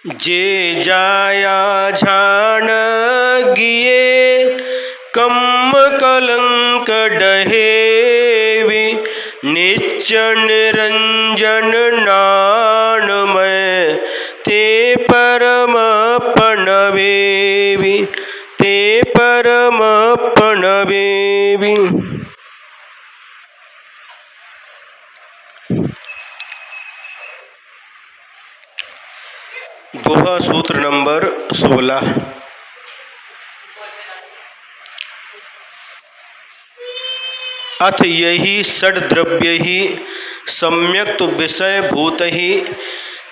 जे जाया झाण गिये कम कलंक डहेवि निच निरंजन नानमय ते परम पणवेवि ते परम पणवेवि। दोहा सूत्र नंबर 16। अथ यही षड्द्रव्य ही सम्यक्त विषय भूत ही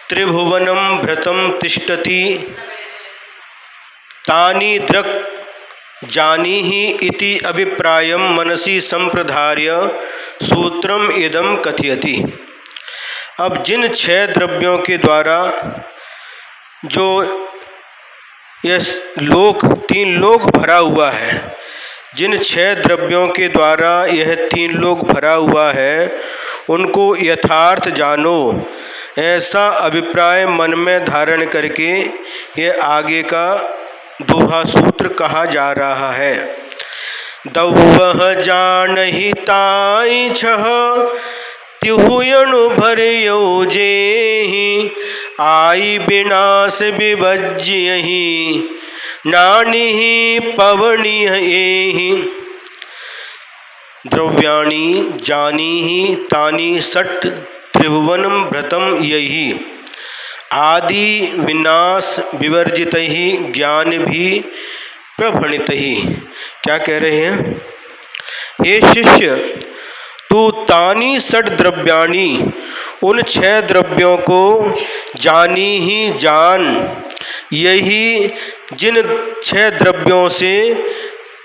त्रिभुवनम भृतम तिष्ठति तानि दृक् जानीहि इति अभिप्रायम मनसि संप्रधार्य सूत्रम इदम कथयति। अब जिन 6 द्रव्यों के द्वारा जो यह लोक 3 लोक भरा हुआ है, जिन 6 द्रव्यों के द्वारा यह 3 लोक भरा हुआ है, उनको यथार्थ जानो, ऐसा अभिप्राय मन में धारण करके यह आगे का दोहा सूत्र कहा जा रहा है। दौवह जानहि ताई छह तिहुयनु भरियो जेहि आई विनाश विभज्यहि नानिहि पवनीहि। द्रव्याणि जानीहि तानि षट् त्रिभुवनम भृतम यही आदि विनाश विवर्जित ही ज्ञान भी प्रभणित ही। क्या कह रहे हैं? हे शिष्य, तू तानि षट् द्रव्याणि, उन 6 द्रव्यों को जानी ही जान, यही जिन 6 द्रव्यों से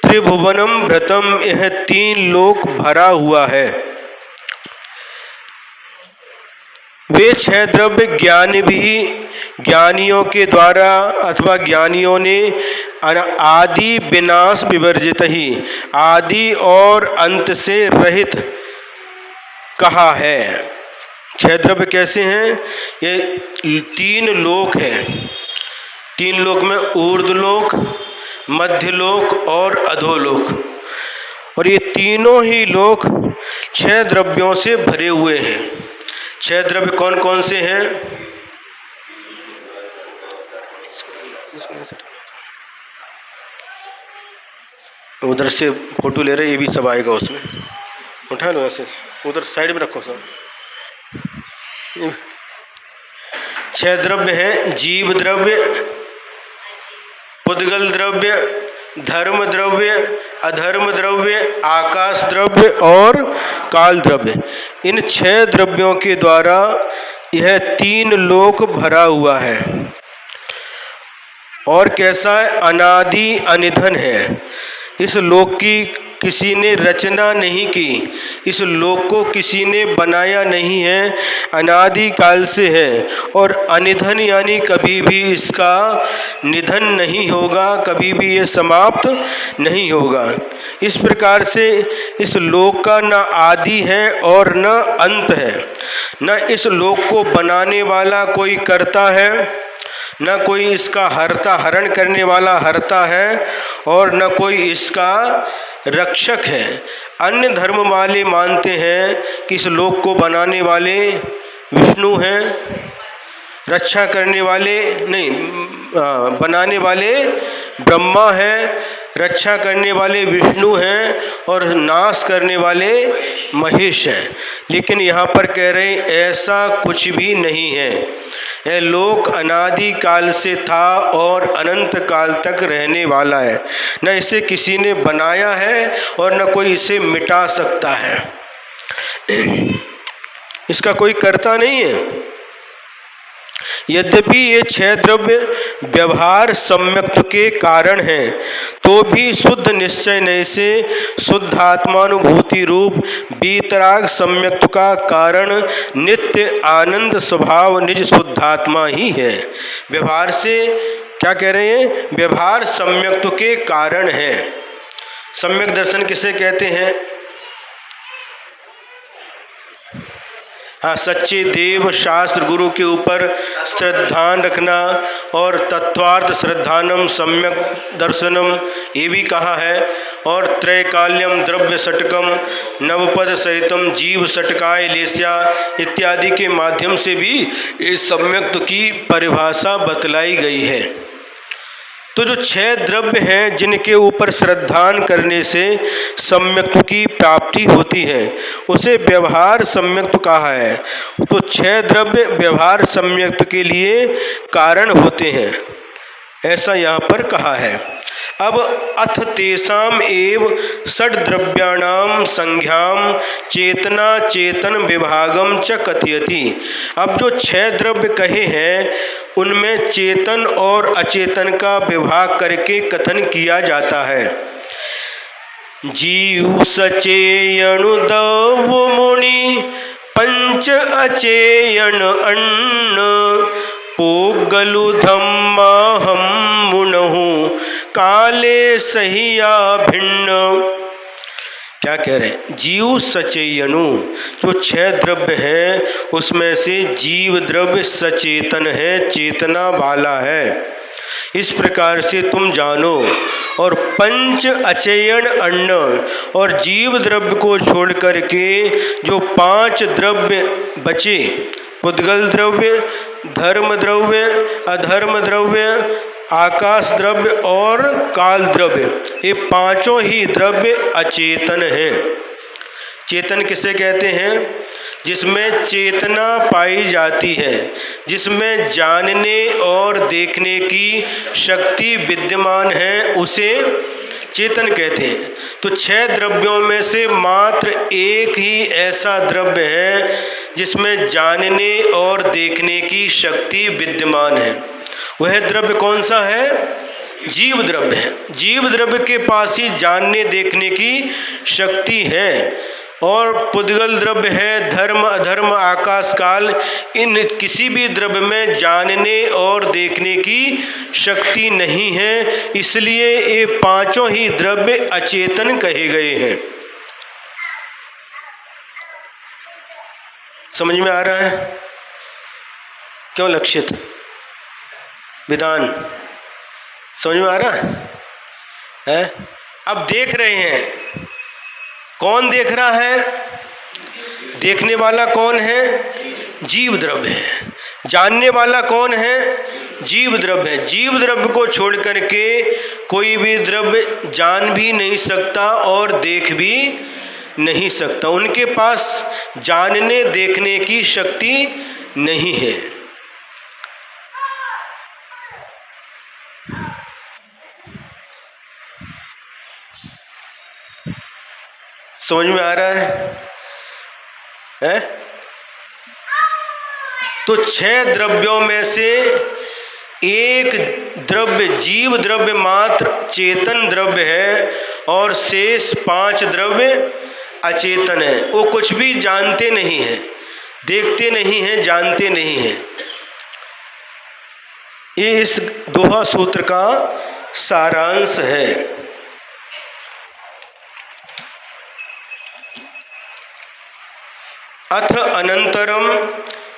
त्रिभुवनम भृतम यह 3 लोक भरा हुआ है। वे 6 द्रव्य ज्ञान भी ज्ञानियों के द्वारा अथवा ज्ञानियों ने आदि विनाश विवर्जित ही, आदि और अंत से रहित कहा है। 6 द्रव्य कैसे हैं? ये 3 लोक हैं। 3 लोक में ऊर्ध्वलोक, मध्यलोक और अधोलोक, और ये तीनों ही लोक 6 द्रव्यों से भरे हुए हैं। 6 द्रव्य कौन कौन से हैं? उधर से फोटो ले रहे, ये भी सब आएगा उसमें, उठा लो ऐसे, उधर साइड में रखो सब। 6 द्रव्य हैं: जीव द्रव्य, पुद्गल द्रव्य, धर्म द्रव्य, अधर्म द्रव्य, आकाश द्रव्य और काल द्रव्य। इन 6 द्रव्यों के द्वारा यह 3 लोक भरा हुआ है। और कैसा है? अनादि अनिधन है। इस लोक की किसी ने रचना नहीं की, इस लोक को किसी ने बनाया नहीं है, अनादि काल से है। और अनिधन यानी कभी भी इसका निधन नहीं होगा, कभी भी ये समाप्त नहीं होगा। इस प्रकार से इस लोक का न आदि है और न अंत है। न इस लोक को बनाने वाला कोई कर्ता है, न कोई इसका हरता हरण करने वाला हरता है, और न कोई इसका रक्षक है। अन्य धर्म वाले मानते हैं कि इस लोक को बनाने वाले विष्णु हैं, रक्षा करने वाले नहीं, बनाने वाले ब्रह्मा हैं, रक्षा करने वाले विष्णु हैं और नाश करने वाले महेश हैं। लेकिन यहाँ पर कह रहे हैं ऐसा कुछ भी नहीं है। यह लोक अनादि काल से था और अनंत काल तक रहने वाला है। न इसे किसी ने बनाया है और न कोई इसे मिटा सकता है। इसका कोई कर्ता नहीं है। यद्यपि ये 6 द्रव्य व्यवहार सम्यक्त्व के कारण हैं, तो भी शुद्ध निश्चय नय से शुद्ध आत्मानुभूति रूप वीतराग सम्यक्त्व का कारण नित्य आनंद स्वभाव निज शुद्धात्मा ही है। व्यवहार से क्या कह रहे हैं? व्यवहार सम्यक्त्व के कारण है। सम्यक दर्शन किसे कहते हैं? हाँ, सच्चे देव शास्त्र गुरु के ऊपर श्रद्धान रखना और तत्वार्थ श्रद्धानम सम्यक दर्शनम ये भी कहा है। और त्रैकाल्यम द्रव्य षटकम नवपद सहितम जीव षटकाय लेस्या इत्यादि के माध्यम से भी इस सम्यक्त की परिभाषा बतलाई गई है। तो जो 6 द्रव्य हैं जिनके ऊपर श्रद्धान करने से सम्यक्त की प्राप्ति होती है उसे व्यवहार सम्यक्त कहा है। तो 6 द्रव्य व्यवहार सम्यक्त के लिए कारण होते हैं, ऐसा यहाँ पर कहा है। अब अथ तेषाम एव षड्द्रव्याणाम संज्ञाम चेतना चेतन विभागम च कथयति। अब जो 6 द्रव्य कहे हैं उनमें चेतन और अचेतन का विभाग करके कथन किया जाता है। जीव सचेयणुदव मुनि पंच अचेयन अन्न पोगलु धम्माहम मुनहु काले सहिया भिन्न। क्या कह रहे हैं? जीव सचेयनु, जो 6 द्रव्य हैं उसमें से जीव द्रव्य सचेतन है, चेतना वाला है, इस प्रकार से तुम जानो। और पंच अचेयन अन्न, और जीव द्रव्य को छोड़ करके जो 5 द्रव्य बचे, पुद्गल द्रव्य, धर्म द्रव्य, अधर्म द्रव्य, आकाश द्रव्य और काल द्रव्य, ये 5 ही द्रव्य अचेतन हैं। चेतन किसे कहते हैं? जिसमें चेतना पाई जाती है, जिसमें जानने और देखने की शक्ति विद्यमान है, उसे चेतन कहते हैं। तो 6 द्रव्यों में से मात्र एक ही ऐसा द्रव्य है जिसमें जानने और देखने की शक्ति विद्यमान है। वह द्रव्य कौन सा है? जीव द्रव्य है। जीव द्रव्य के पास ही जानने देखने की शक्ति है। और पुद्गल द्रव्य है, धर्म अधर्म आकाश काल, इन किसी भी द्रव्य में जानने और देखने की शक्ति नहीं है, इसलिए ये 5 ही द्रव्य अचेतन कहे गए हैं। समझ में आ रहा है? क्यों लक्षित विधान समझ में आ रहा है? अब देख रहे हैं, कौन देख रहा है? देखने वाला कौन है? जीव द्रव्य है। जानने वाला कौन है? जीव द्रव्य है। जीव द्रव्य को छोड़ करके कोई भी द्रव्य जान भी नहीं सकता और देख भी नहीं सकता। उनके पास जानने देखने की शक्ति नहीं है। समझ में आ रहा है? तो 6 द्रव्यों में से एक द्रव्य जीव द्रव्य मात्र चेतन द्रव्य है और शेष 5 द्रव्य अचेतन है। वो कुछ भी जानते नहीं हैं, देखते नहीं हैं, जानते नहीं हैं। ये इस दोहा सूत्र का सारांश है। अथ अनंतरम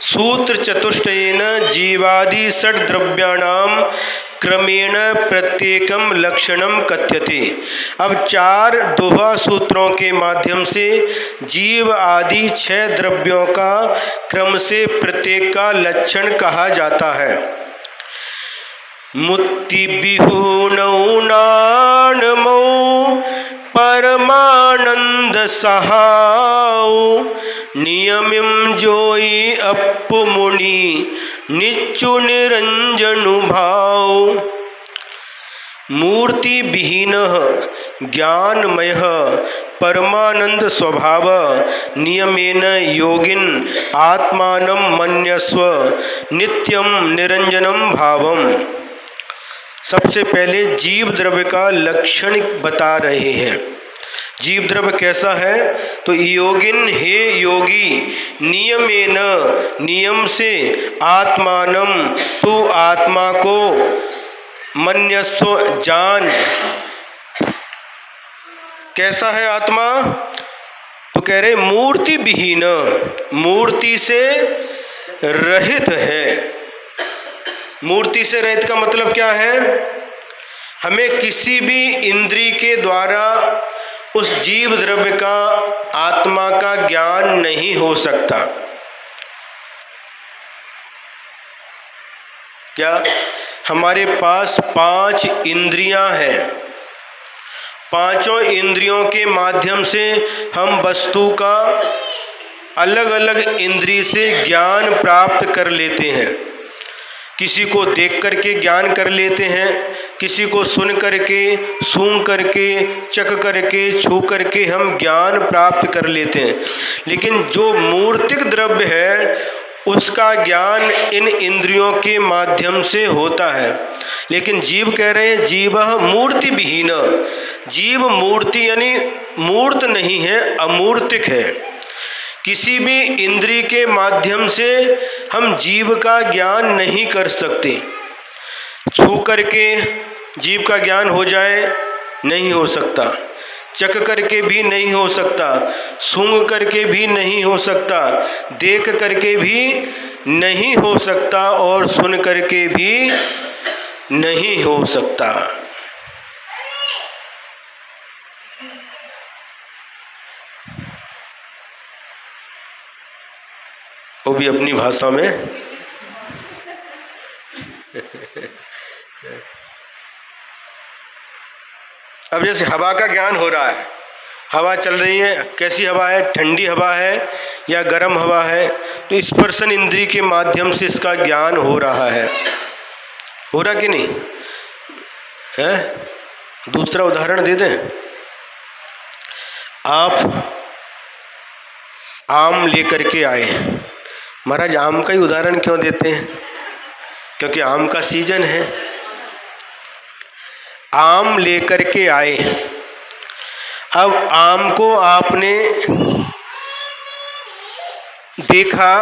सूत्र चतुष्टयेन जीवादि षड्द्रव्याणाम क्रमेण प्रत्येकम लक्षणम कथ्यते। अब 4 दोहा सूत्रों के माध्यम से जीव आदि 6 द्रव्यों का क्रम से प्रत्येक का लक्षण कहा जाता है। मुक्ति बिहुनौ नानमौ परमानंद सहाऊ नियमिम जोई अप्पु मुनि निच्चु निरंजनु भाव। मूर्ति विहीन ज्ञानमय परमानंद स्वभाव नियमेन योगिन आत्मानं मन्यस्व नित्यम निरंजनम भावम। सबसे पहले जीव द्रव्य का लक्षण बता रहे हैं। जीव द्रव्य कैसा है? तो योगिन, हे योगी, नियमेन, नियम से, आत्मानम, तू आत्मा को, मन्यस्व, जान। कैसा है आत्मा? तो कह रहे मूर्ति विहीन, मूर्ति से रहित है। मूर्ति से रहित का मतलब क्या है? हमें किसी भी इंद्री के द्वारा उस जीव द्रव्य का, आत्मा का ज्ञान नहीं हो सकता। क्या? हमारे पास 5 इंद्रियां हैं। पांचों इंद्रियों के माध्यम से हम वस्तु का अलग अलग इंद्रिय से ज्ञान प्राप्त कर लेते हैं। किसी को देख करके ज्ञान कर लेते हैं, किसी को सुन करके, सूंघ करके, चख करके, छू करके हम ज्ञान प्राप्त कर लेते हैं। लेकिन जो मूर्तिक द्रव्य है उसका ज्ञान इन इंद्रियों के माध्यम से होता है। लेकिन जीव कह रहे हैं जीवः मूर्ति विहीन। जीव मूर्ति यानी मूर्त नहीं है, अमूर्तिक है। किसी भी इंद्रिय के माध्यम से हम जीव का ज्ञान नहीं कर सकते। छू करके जीव का ज्ञान हो जाए, नहीं हो सकता। चख करके भी नहीं हो सकता, सूंघ करके भी नहीं हो सकता, देख करके भी नहीं हो सकता और सुन करके भी नहीं हो सकता। वो भी अपनी भाषा में। अब जैसे हवा का ज्ञान हो रहा है, हवा चल रही है, कैसी हवा है, ठंडी हवा है या गर्म हवा है, तो स्पर्शन इंद्रिय के माध्यम से इसका ज्ञान हो रहा है। हो रहा कि नहीं है? दूसरा उदाहरण दे दें। आप आम लेकर के आए। महाराज आम का ही उदाहरण क्यों देते हैं? क्योंकि आम का सीजन है। आम लेकर के आए। अब आम को आपने देखा,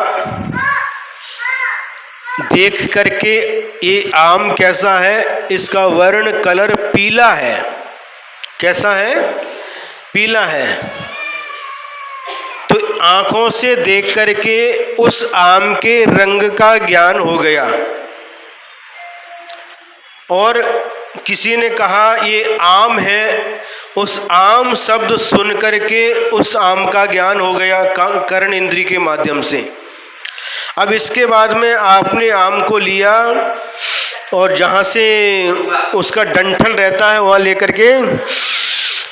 देख करके ये आम कैसा है, इसका वर्ण कलर पीला है। कैसा है? पीला है। तो आंखों से देख करके उस आम के रंग का ज्ञान हो गया। और किसी ने कहा ये आम है, उस आम शब्द सुन करके उस आम का ज्ञान हो गया कर्ण इंद्रिय के माध्यम से। अब इसके बाद में आपने आम को लिया और जहाँ से उसका डंठल रहता है वहाँ लेकर के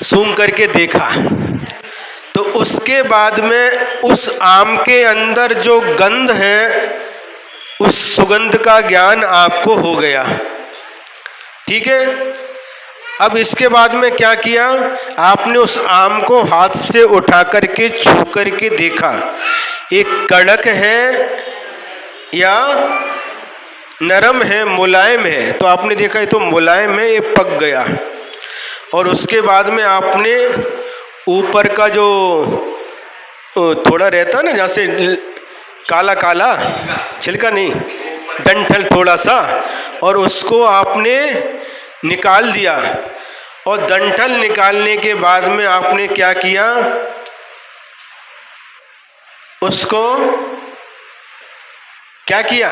सूंघ करके देखा, तो उसके बाद में उस आम के अंदर जो गंध है उस सुगंध का ज्ञान आपको हो गया। ठीक है। अब इसके बाद में क्या किया, आपने उस आम को हाथ से उठा करके छू करके देखा, एक कड़क है या नरम है, मुलायम है। तो आपने देखा ये तो मुलायम है, ये पक गया। और उसके बाद में आपने ऊपर का जो थोड़ा रहता ना, जहाँ से काला काला छिलका नहीं, डंठल थोड़ा सा, और उसको आपने निकाल दिया। और डंठल निकालने के बाद में आपने क्या किया, उसको क्या किया,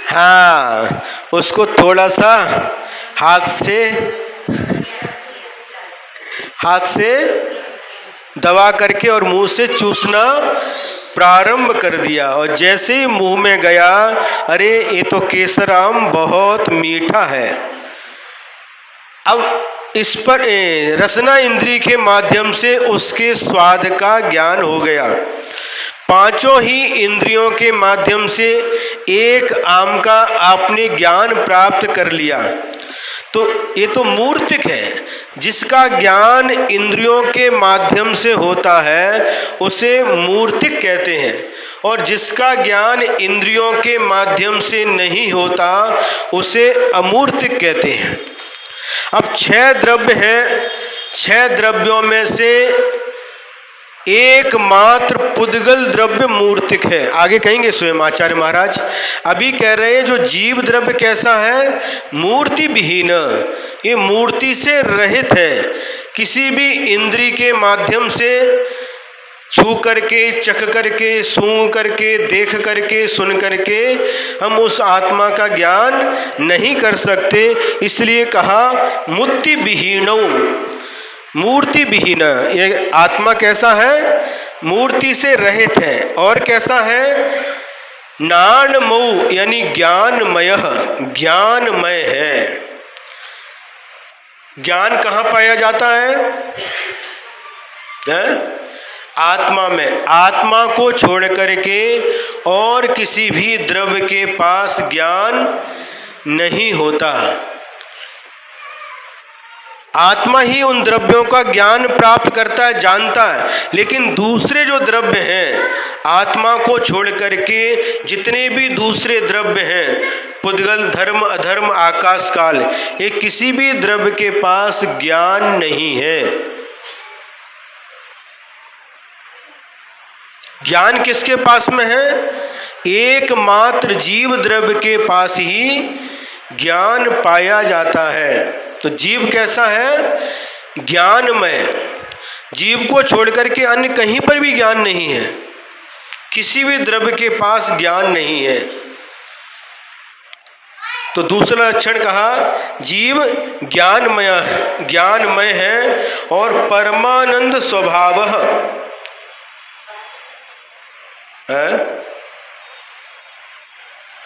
हाँ, उसको थोड़ा सा हाथ से दबा करके और मुंह से चूसना प्रारंभ कर दिया। और जैसे ही मुंह में गया, अरे ये तो केसर आम बहुत मीठा है। अब इस पर रसना इंद्रिय के माध्यम से उसके स्वाद का ज्ञान हो गया। पांचों ही इंद्रियों के माध्यम से एक आम का आपने ज्ञान प्राप्त कर लिया। तो ये तो मूर्तिक है। जिसका ज्ञान इंद्रियों के माध्यम से होता है उसे मूर्तिक कहते हैं, और जिसका ज्ञान इंद्रियों के माध्यम से नहीं होता उसे अमूर्तिक कहते हैं। अब 6 द्रव्य हैं। 6 द्रव्यों में से एकमात्र पुद्गल द्रव्य मूर्तिक है। आगे कहेंगे स्वयं आचार्य महाराज। अभी कह रहे हैं जो जीव द्रव्य कैसा है, मूर्ति विहीन, ये मूर्ति से रहित है। किसी भी इंद्री के माध्यम से छू करके, चख करके, सूंघ करके, देख करके, सुन करके हम उस आत्मा का ज्ञान नहीं कर सकते। इसलिए कहा मूर्ति विहीनौ, मूर्ति विहीन। ये आत्मा कैसा है, मूर्ति से रहित है। और कैसा है, नानमऊ यानी ज्ञानमय, ज्ञानमय है। ज्ञान कहाँ पाया जाता है? आत्मा में। आत्मा को छोड़ करके और किसी भी द्रव्य के पास ज्ञान नहीं होता। आत्मा ही उन द्रव्यों का ज्ञान प्राप्त करता है, जानता है। लेकिन दूसरे जो द्रव्य हैं, आत्मा को छोड़ करके जितने भी दूसरे द्रव्य हैं, पुद्गल, धर्म, अधर्म, आकाश, काल, ये किसी भी द्रव्य के पास ज्ञान नहीं है। ज्ञान किसके पास में है? एकमात्र जीव द्रव्य के पास ही ज्ञान पाया जाता है। तो जीव कैसा है? ज्ञानमय। जीव को छोड़ करके अन्य कहीं पर भी ज्ञान नहीं है, किसी भी द्रव्य के पास ज्ञान नहीं है। तो दूसरा लक्षण कहा, जीव ज्ञानमय है, ज्ञानमय है और परमानंद स्वभाव है,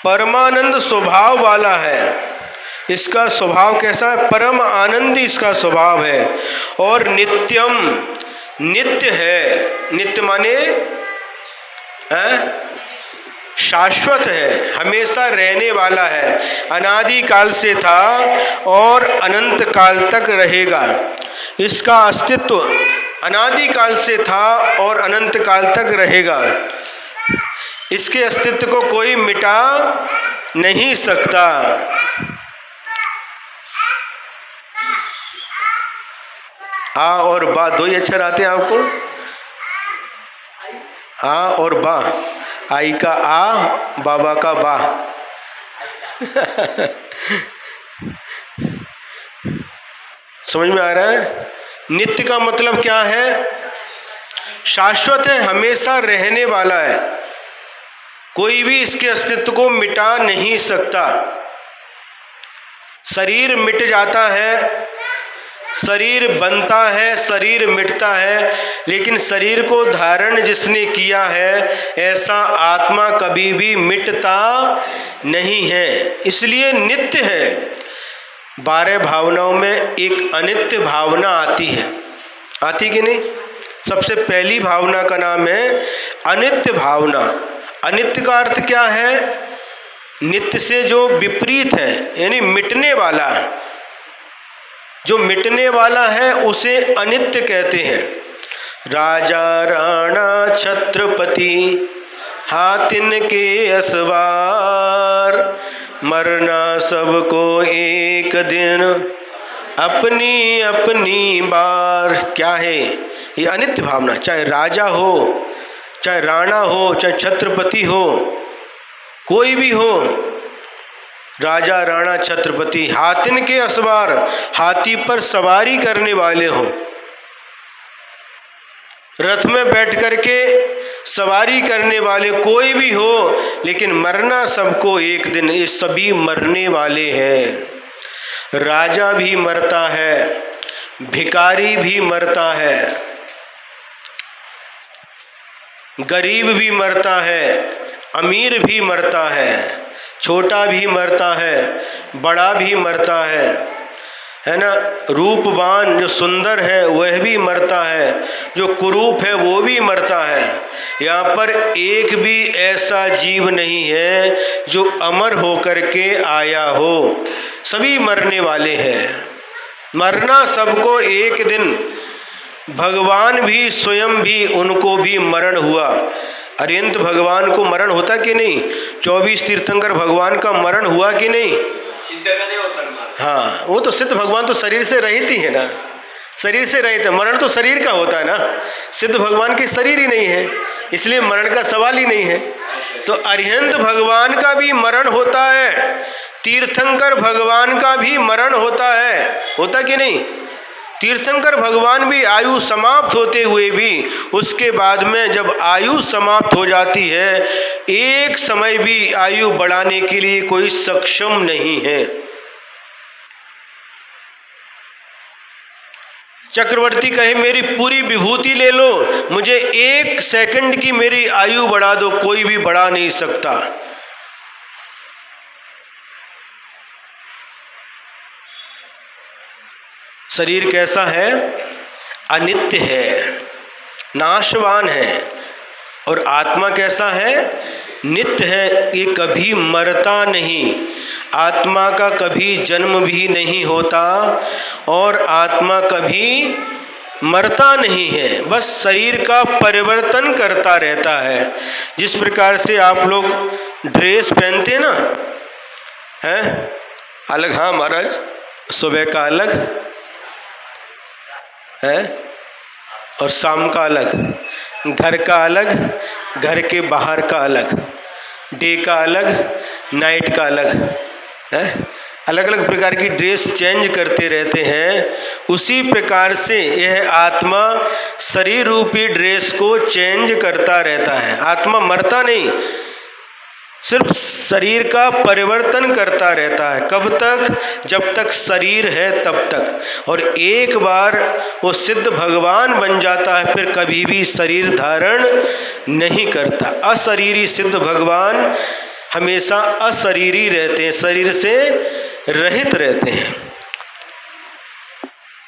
परमानंद स्वभाव वाला है। इसका स्वभाव कैसा है? परम आनंद इसका स्वभाव है। और नित्यम, नित्य है। नित्य माने शाश्वत है, हमेशा रहने वाला है, अनादि काल से था और अनंत काल तक रहेगा। इसका अस्तित्व अनादि काल से था और अनंत काल तक रहेगा। इसके अस्तित्व को कोई मिटा नहीं सकता। आ और बा दो ही अक्षर आते हैं आपको? आ और बा, आई का आ, बाबा का बा। समझ में आ रहा है? नित्य का मतलब क्या है? शाश्वत है, हमेशा रहने वाला है, कोई भी इसके अस्तित्व को मिटा नहीं सकता। शरीर मिट जाता है, शरीर बनता है, शरीर मिटता है, लेकिन शरीर को धारण जिसने किया है, ऐसा आत्मा कभी भी मिटता नहीं है, इसलिए नित्य है। 12 भावनाओं में एक अनित्य भावना आती है, आती कि नहीं? सबसे पहली भावना का नाम है अनित्य भावना। अनित्य का अर्थ क्या है? नित्य से जो विपरीत है, यानी मिटने वाला है। जो मिटने वाला है उसे अनित्य कहते हैं। राजा राणा छत्रपति हाथिन के असवार, मरना सबको एक दिन अपनी अपनी बार। क्या है ये? अनित्य भावना। चाहे राजा हो, चाहे राणा हो, चाहे छत्रपति हो, कोई भी हो, राजा राणा छत्रपति, हाथिन के असवार, हाथी पर सवारी करने वाले हो, रथ में बैठ करके सवारी करने वाले कोई भी हो, लेकिन मरना सबको एक दिन, ये सभी मरने वाले हैं। राजा भी मरता है, भिखारी भी मरता है, गरीब भी मरता है, अमीर भी मरता है, छोटा भी मरता है, बड़ा भी मरता है ना। रूपवान जो सुंदर है वह भी मरता है, जो कुरूप है वो भी मरता है। यहाँ पर एक भी ऐसा जीव नहीं है जो अमर होकर के आया हो, सभी मरने वाले हैं। मरना सबको एक दिन, भगवान भी स्वयं भी, उनको भी मरण हुआ। अरिहंत भगवान को मरण होता कि नहीं? 24 तीर्थंकर भगवान का मरण हुआ कि नहीं? हाँ, वो तो सिद्ध भगवान तो शरीर से रहित ही है ना, शरीर से रहित है। मरण तो शरीर का होता है ना, सिद्ध भगवान के शरीर ही नहीं है, इसलिए मरण का सवाल ही नहीं है। तो अरिहंत भगवान का भी मरण होता है, तीर्थंकर भगवान का भी मरण होता है, होता कि नहीं? तीर्थंकर भगवान भी आयु समाप्त होते हुए भी उसके बाद में जब आयु समाप्त हो जाती है, एक समय भी आयु बढ़ाने के लिए कोई सक्षम नहीं है। चक्रवर्ती कहे मेरी पूरी विभूति ले लो, मुझे 1 सेकंड की मेरी आयु बढ़ा दो, कोई भी बढ़ा नहीं सकता। शरीर कैसा है? अनित्य है, नाशवान है। और आत्मा कैसा है? नित्य है, ये कभी मरता नहीं। आत्मा का कभी जन्म भी नहीं होता और आत्मा कभी मरता नहीं है, बस शरीर का परिवर्तन करता रहता है। जिस प्रकार से आप लोग ड्रेस पहनते हैं ना, हैं अलग, हाँ महाराज, सुबह का अलग है और शाम का अलग, घर का अलग, घर के बाहर का अलग, डे का अलग, नाइट का अलग है। अलग अलग प्रकार की ड्रेस चेंज करते रहते हैं। उसी प्रकार से यह आत्मा शरीर रूपी ड्रेस को चेंज करता रहता है। आत्मा मरता नहीं, सिर्फ शरीर का परिवर्तन करता रहता है। कब तक? जब तक शरीर है तब तक। और एक बार वो सिद्ध भगवान बन जाता है, फिर कभी भी शरीर धारण नहीं करता। अशरीरी सिद्ध भगवान हमेशा अशरीरी रहते हैं, शरीर से रहित रहते हैं।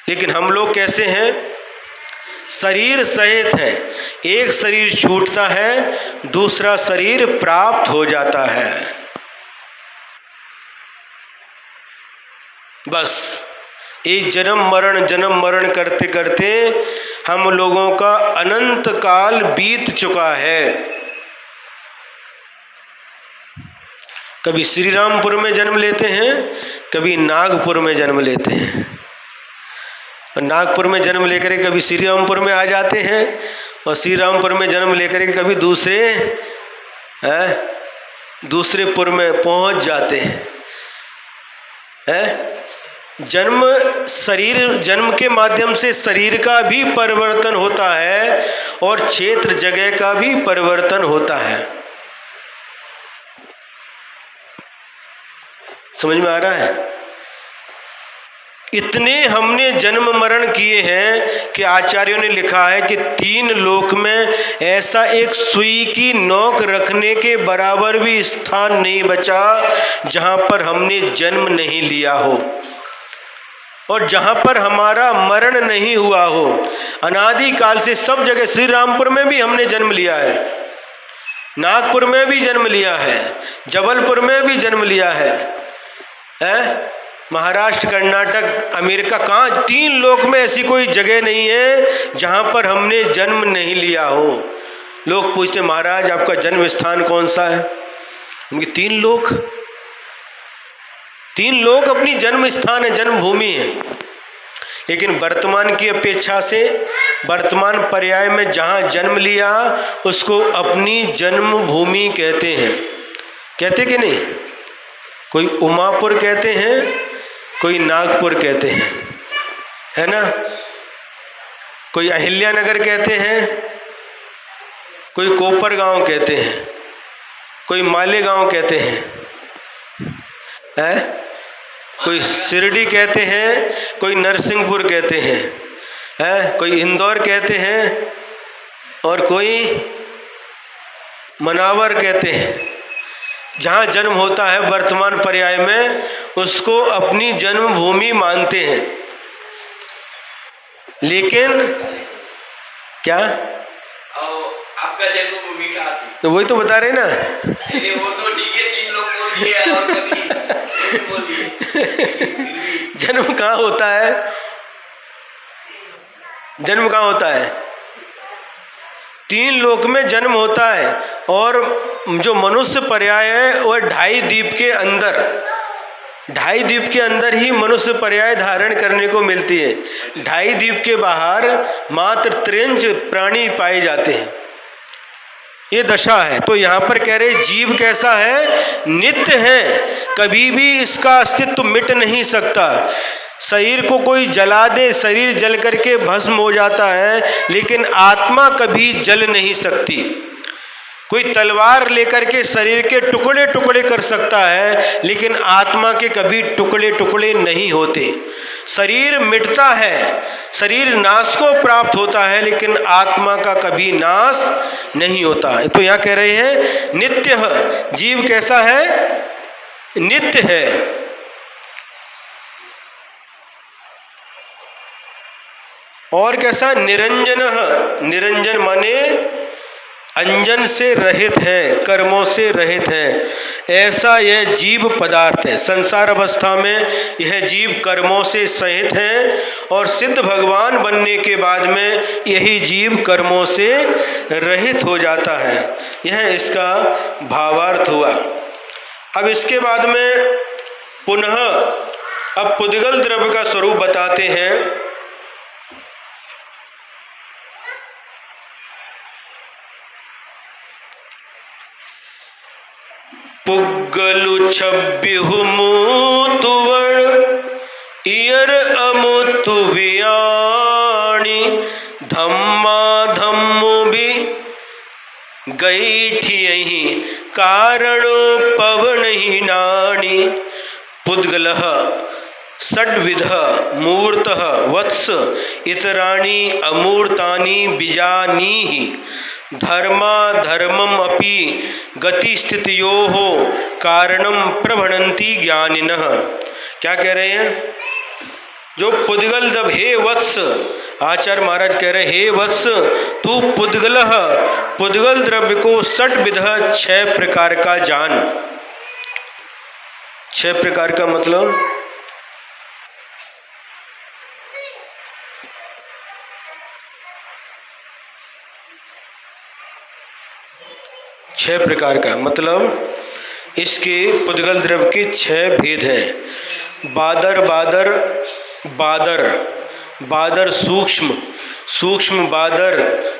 लेकिन हम लोग कैसे हैं? शरीर सहित है, एक शरीर छूटता है, दूसरा शरीर प्राप्त हो जाता है। बस एक जन्म मरण करते करते हम लोगों का अनंत काल बीत चुका है। कभी श्री रामपुर में जन्म लेते हैं, कभी नागपुर में जन्म लेते हैं। नागपुर में जन्म लेकर कभी श्री रामपुर में आ जाते हैं और श्री रामपुर में जन्म लेकर कभी दूसरे पुर में पहुंच जाते हैं। जन्म के माध्यम से शरीर का भी परिवर्तन होता है और क्षेत्र जगह का भी परिवर्तन होता है। समझ में आ रहा है? इतने हमने जन्म मरण किए हैं कि आचार्यों ने लिखा है कि 3 लोक में ऐसा एक सुई की नोक रखने के बराबर भी स्थान नहीं बचा जहां पर हमने जन्म नहीं लिया हो और जहां पर हमारा मरण नहीं हुआ हो। अनादि काल से सब जगह, श्री रामपुर में भी हमने जन्म लिया है, नागपुर में भी जन्म लिया है, जबलपुर में भी जन्म लिया है, महाराष्ट्र, कर्नाटक, अमेरिका, कहाँ 3 लोक में ऐसी कोई जगह नहीं है जहाँ पर हमने जन्म नहीं लिया हो। लोग पूछते महाराज आपका जन्म स्थान कौन सा है? उनके 3 लोक अपनी जन्म स्थान है, जन्मभूमि है। लेकिन वर्तमान की अपेक्षा से वर्तमान पर्याय में जहाँ जन्म लिया उसको अपनी जन्मभूमि कहते हैं। कहते कि नहीं? कोई उमापुर कहते हैं, कोई नागपुर कहते हैं, है ना? कोई अहिल्यानगर कहते हैं, कोई कोपर गांव कहते हैं, कोई मालेगांव कहते हैं, कोई शिरडी कहते हैं, कोई नरसिंहपुर कहते हैं, कोई इंदौर कहते हैं और कोई मनावर कहते हैं। जहाँ जन्म होता है वर्तमान पर्याय में उसको अपनी जन्मभूमि मानते हैं। लेकिन क्या आपका जन्मभूमि कहाँ थी? तो वही तो बता रहे ना। वो तो ठीक है, 3 लोग बोल दिए और कभी बोल दिए। जन्म कहाँ होता है? जन्म कहाँ होता है? 3 लोक में जन्म होता है और जो मनुष्य पर्याय है वह 2.5 द्वीप के अंदर, ढाई द्वीप के अंदर ही मनुष्य पर्याय धारण करने को मिलती है। ढाई द्वीप के बाहर मात्र त्रिंच प्राणी पाए जाते हैं। ये दशा है। तो यहाँ पर कह रहे जीव कैसा है? नित्य है, कभी भी इसका अस्तित्व मिट नहीं सकता। शरीर को कोई जला दे, शरीर जल करके भस्म हो जाता है, लेकिन आत्मा कभी जल नहीं सकती। कोई तलवार लेकर के शरीर के टुकड़े टुकड़े कर सकता है, लेकिन आत्मा के कभी टुकड़े टुकड़े नहीं होते। शरीर मिटता है, शरीर नाश को प्राप्त होता है, लेकिन आत्मा का कभी नाश नहीं होता है। तो यहाँ कह रहे हैं नित्य है। जीव कैसा है? नित्य है। और कैसा? निरंजन। निरंजन माने अंजन से रहित है, कर्मों से रहित है। ऐसा यह जीव पदार्थ है। संसार अवस्था में यह जीव कर्मों से सहित है, और सिद्ध भगवान बनने के बाद में यही जीव कर्मों से रहित हो जाता है। यह इसका भावार्थ हुआ। अब इसके बाद में पुनः अब पुद्गल द्रव्य का स्वरूप बताते हैं। पुग्गलु छब्बिहु मूतुवण इयर अमुतु वियाणी धम्मा धम्मु भी गैठियहि कारणो पवन ही नाणी। पुद्गलः षड्विधः मूर्तः वत्स इतराणि अमूर्तानि बीजानीहि धर्मा धर्मम अपि गति स्थितियोः कारणम प्रभणन्ति ज्ञानिनः। क्या कह रहे हैं? जो पुद्गल जब हे वत्स, आचार्य महाराज कह रहे हे वत्स तू पुद्गल द्रव्य को षड्विधः 6 प्रकार का जान। 6 प्रकार का मतलब 6 प्रकार का मतलब इसके पुद्गल द्रव्य के 6 भेद हैं। बादर बादर बादर, बादर सूक्ष्म, सूक्ष्म बादर,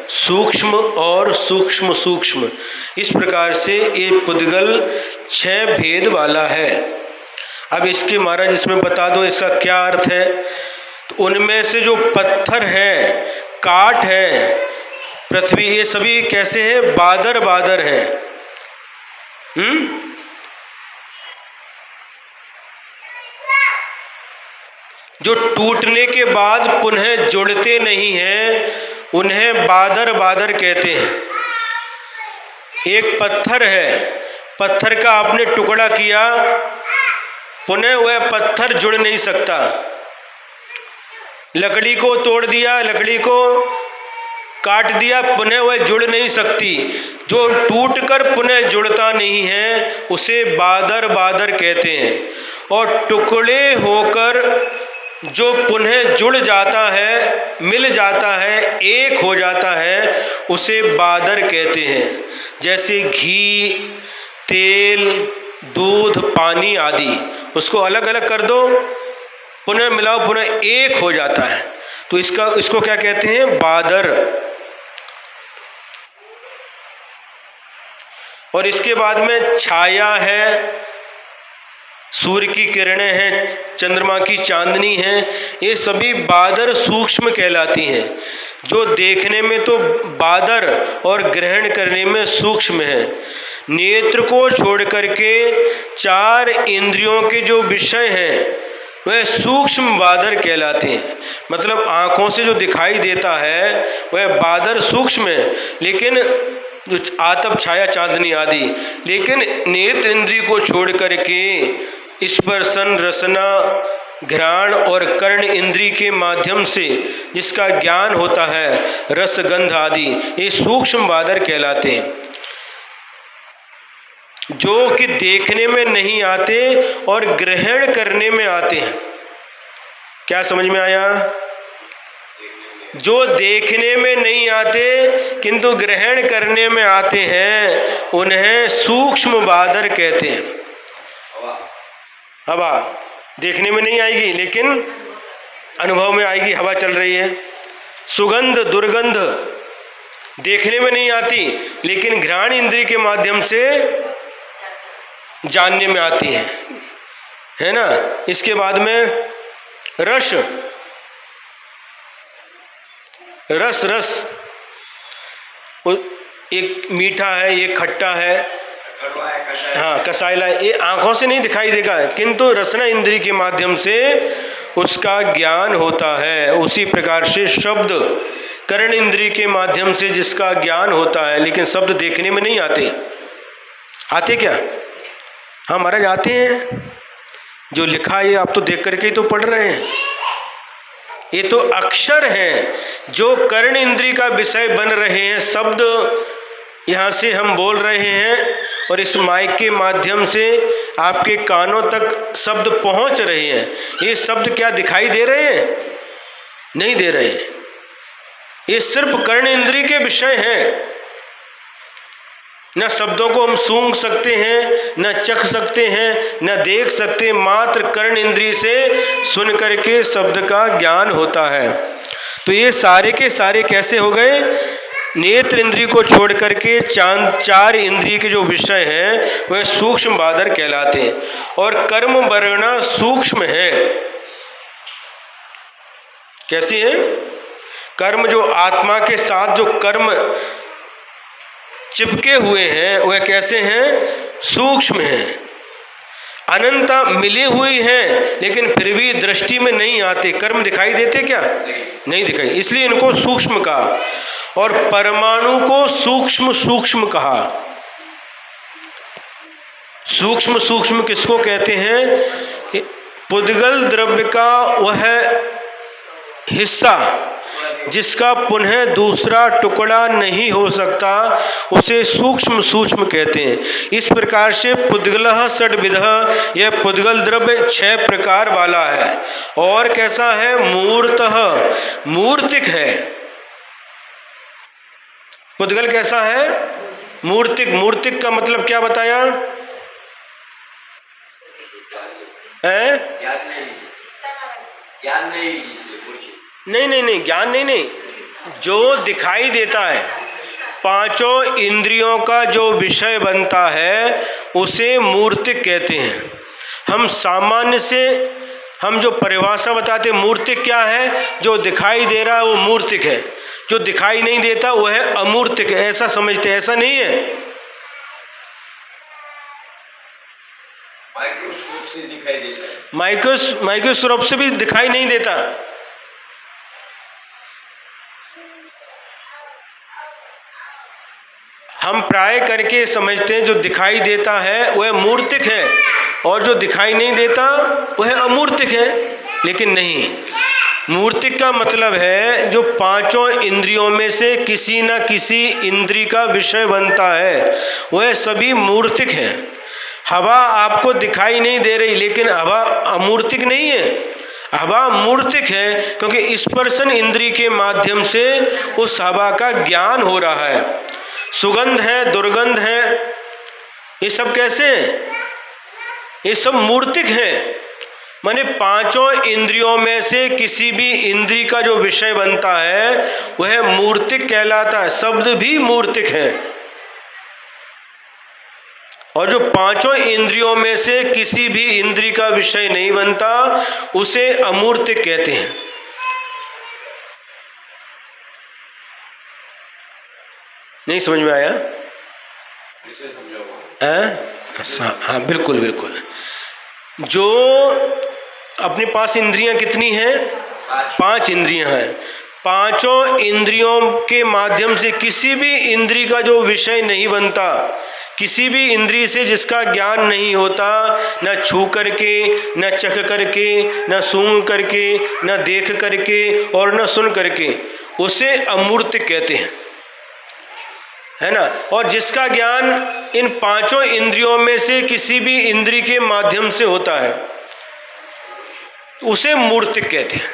सूक्ष्म और सूक्ष्म सूक्ष्म। इस प्रकार से ये पुद्गल 6 भेद वाला है। अब इसके महाराज इसमें बता दो इसका क्या अर्थ है। तो उनमें से जो पत्थर है, काठ है, पृथ्वी, ये सभी कैसे हैं? बादर बादर हैं। जो टूटने के बाद पुनः जुड़ते नहीं हैं, उन्हें बादर बादर कहते हैं। एक पत्थर है, पत्थर का आपने टुकड़ा किया, पुनः वह पत्थर जुड़ नहीं सकता। लकड़ी को तोड़ दिया, लकड़ी को काट दिया, पुनः वह जुड़ नहीं सकती। जो टूटकर पुनः जुड़ता नहीं है उसे बादर बादर कहते हैं। और टुकड़े होकर जो पुनः जुड़ जाता है, मिल जाता है, एक हो जाता है, उसे बादर कहते हैं। जैसे घी, तेल, दूध, पानी आदि, उसको अलग अलग कर दो, पुनः मिलाओ, पुनः एक हो जाता है, तो इसको क्या कहते हैं? बादर। और इसके बाद में छाया है, सूर्य की किरणें हैं, चंद्रमा की चांदनी है, ये सभी बादर सूक्ष्म कहलाती हैं। जो देखने में तो बादर और ग्रहण करने में सूक्ष्म है। नेत्र को छोड़ करके 4 इंद्रियों के जो विषय हैं वह सूक्ष्म बादर कहलाते हैं। मतलब आँखों से जो दिखाई देता है वह बादर सूक्ष्म है, लेकिन जो आतप, छाया, चांदनी आदि, लेकिन नेत्र इंद्रिय को छोड़ करके स्पर्शन, रसना, घ्राण और कर्ण इंद्रिय के माध्यम से जिसका ज्ञान होता है, रस, गंध आदि, ये सूक्ष्म बादर कहलाते हैं। जो कि देखने में नहीं आते और ग्रहण करने में आते हैं। क्या समझ में आया? जो देखने में नहीं आते किंतु ग्रहण करने में आते हैं, उन्हें सूक्ष्म बादर कहते हैं। हवा देखने में नहीं आएगी लेकिन अनुभव में आएगी, हवा चल रही है। सुगंध दुर्गंध देखने में नहीं आती लेकिन घ्राण इंद्रिय के माध्यम से जानने में आती है ना। इसके बाद में रस रस रस एक मीठा है, एक खट्टा है, कड़वा है, कषाय है। हाँ कसाइला है। ये आंखों से नहीं दिखाई देगा किंतु रसना इंद्रिय के माध्यम से उसका ज्ञान होता है। उसी प्रकार से शब्द कर्ण इंद्रिय के माध्यम से जिसका ज्ञान होता है, लेकिन शब्द देखने में नहीं आते। आते क्या? हाँ महाराज आते हैं। जो लिखा है आप तो देख करके ही तो पढ़ रहे हैं। ये तो अक्षर हैं जो कर्ण इंद्रिय का विषय बन रहे हैं। शब्द यहाँ से हम बोल रहे हैं और इस माइक के माध्यम से आपके कानों तक शब्द पहुँच रहे हैं। ये शब्द क्या दिखाई दे रहे हैं? नहीं दे रहे हैं। ये सिर्फ कर्ण इंद्रिय के विषय हैं। न शब्दों को हम सूंघ सकते हैं, न चख सकते हैं, न देख सकते, मात्र कर्ण इंद्रिय से सुन करके शब्द का ज्ञान होता है। तो ये सारे के सारे कैसे हो गए? नेत्र इंद्रिय को छोड़ करके चार इंद्रिय के जो विषय हैं वह सूक्ष्म बादर कहलाते हैं। और कर्म वर्णा सूक्ष्म है। कैसी है? कर्म जो आत्मा के साथ जो कर्म चिपके हुए हैं वह कैसे हैं? सूक्ष्म हैं। अनंत मिली हुई हैं लेकिन फिर भी दृष्टि में नहीं आते। कर्म दिखाई देते क्या? नहीं दिखाई, इसलिए इनको सूक्ष्म कहा। और परमाणु को सूक्ष्म सूक्ष्म कहा। सूक्ष्म सूक्ष्म किसको कहते हैं? कि पुद्गल द्रव्य का वह हिस्सा जिसका पुनः दूसरा टुकड़ा नहीं हो सकता उसे सूक्ष्म सूक्ष्म कहते हैं। इस प्रकार से पुद्गलः षड्विधः, यह पुद्गल द्रव्य 6 प्रकार वाला है। और कैसा है? मूर्तः, मूर्तिक है। पुद्गल कैसा है? मूर्तिक। मूर्तिक का मतलब क्या बताया है? ज्ञान नहीं, नहीं नहीं नहीं, ज्ञान नहीं नहीं, जो दिखाई देता है, पांचों इंद्रियों का जो विषय बनता है उसे मूर्तिक कहते हैं। हम सामान्य से हम जो परिभाषा बताते मूर्तिक क्या है? जो दिखाई दे रहा है वो मूर्तिक है, जो दिखाई नहीं देता वो है अमूर्तिक है, ऐसा समझते। ऐसा नहीं है। माइक्रोस्कोप से दिखाई देता है। माइक्रोस्कोप से भी दिखाई नहीं देता। हम प्राय करके समझते हैं जो दिखाई देता है वह मूर्तिक है और जो दिखाई नहीं देता वह अमूर्तिक है, लेकिन नहीं। मूर्तिक का मतलब है जो पांचों इंद्रियों में से किसी न किसी इंद्रिय का विषय बनता है वह सभी मूर्तिक है। हवा आपको दिखाई नहीं दे रही लेकिन हवा अमूर्तिक नहीं है, हवा मूर्तिक है, क्योंकि स्पर्शन इंद्रिय के माध्यम से उस हवा का ज्ञान हो रहा है। सुगंध है, दुर्गंध है, ये सब कैसे हैं? ये सब मूर्तिक हैं। माने पांचों इंद्रियों में से किसी भी इंद्रिय का जो विषय बनता है वह मूर्तिक कहलाता है। शब्द भी मूर्तिक है। और जो पांचों इंद्रियों में से किसी भी इंद्रिय का विषय नहीं बनता उसे अमूर्तिक कहते हैं। नहीं समझ में आया? हाँ बिल्कुल बिल्कुल। जो अपने पास इंद्रियां कितनी हैं? 5 इंद्रियां हैं। पांचों इंद्रियों के माध्यम से किसी भी इंद्रिय का जो विषय नहीं बनता, किसी भी इंद्रिय से जिसका ज्ञान नहीं होता, न छू करके, न चख करके, न सूंघ करके, न देख करके और न सुन करके, उसे अमूर्तिक कहते हैं, है ना। और जिसका ज्ञान इन पांचों इंद्रियों में से किसी भी इंद्रिय के माध्यम से होता है उसे मूर्तिक कहते हैं।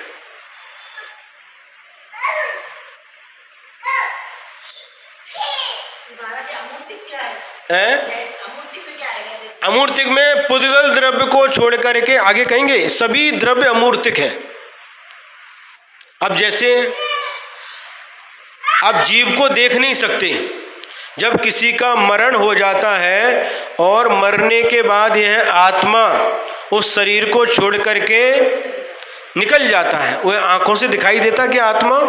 अमूर्तिक में पुद्गल द्रव्य को छोड़ करके आगे कहेंगे सभी द्रव्य अमूर्तिक हैं। अब जैसे आप जीव को देख नहीं सकते, जब किसी का मरण हो जाता है और मरने के बाद यह आत्मा उस शरीर को छोड़ करके निकल जाता है, वह आंखों से दिखाई देता कि आत्मा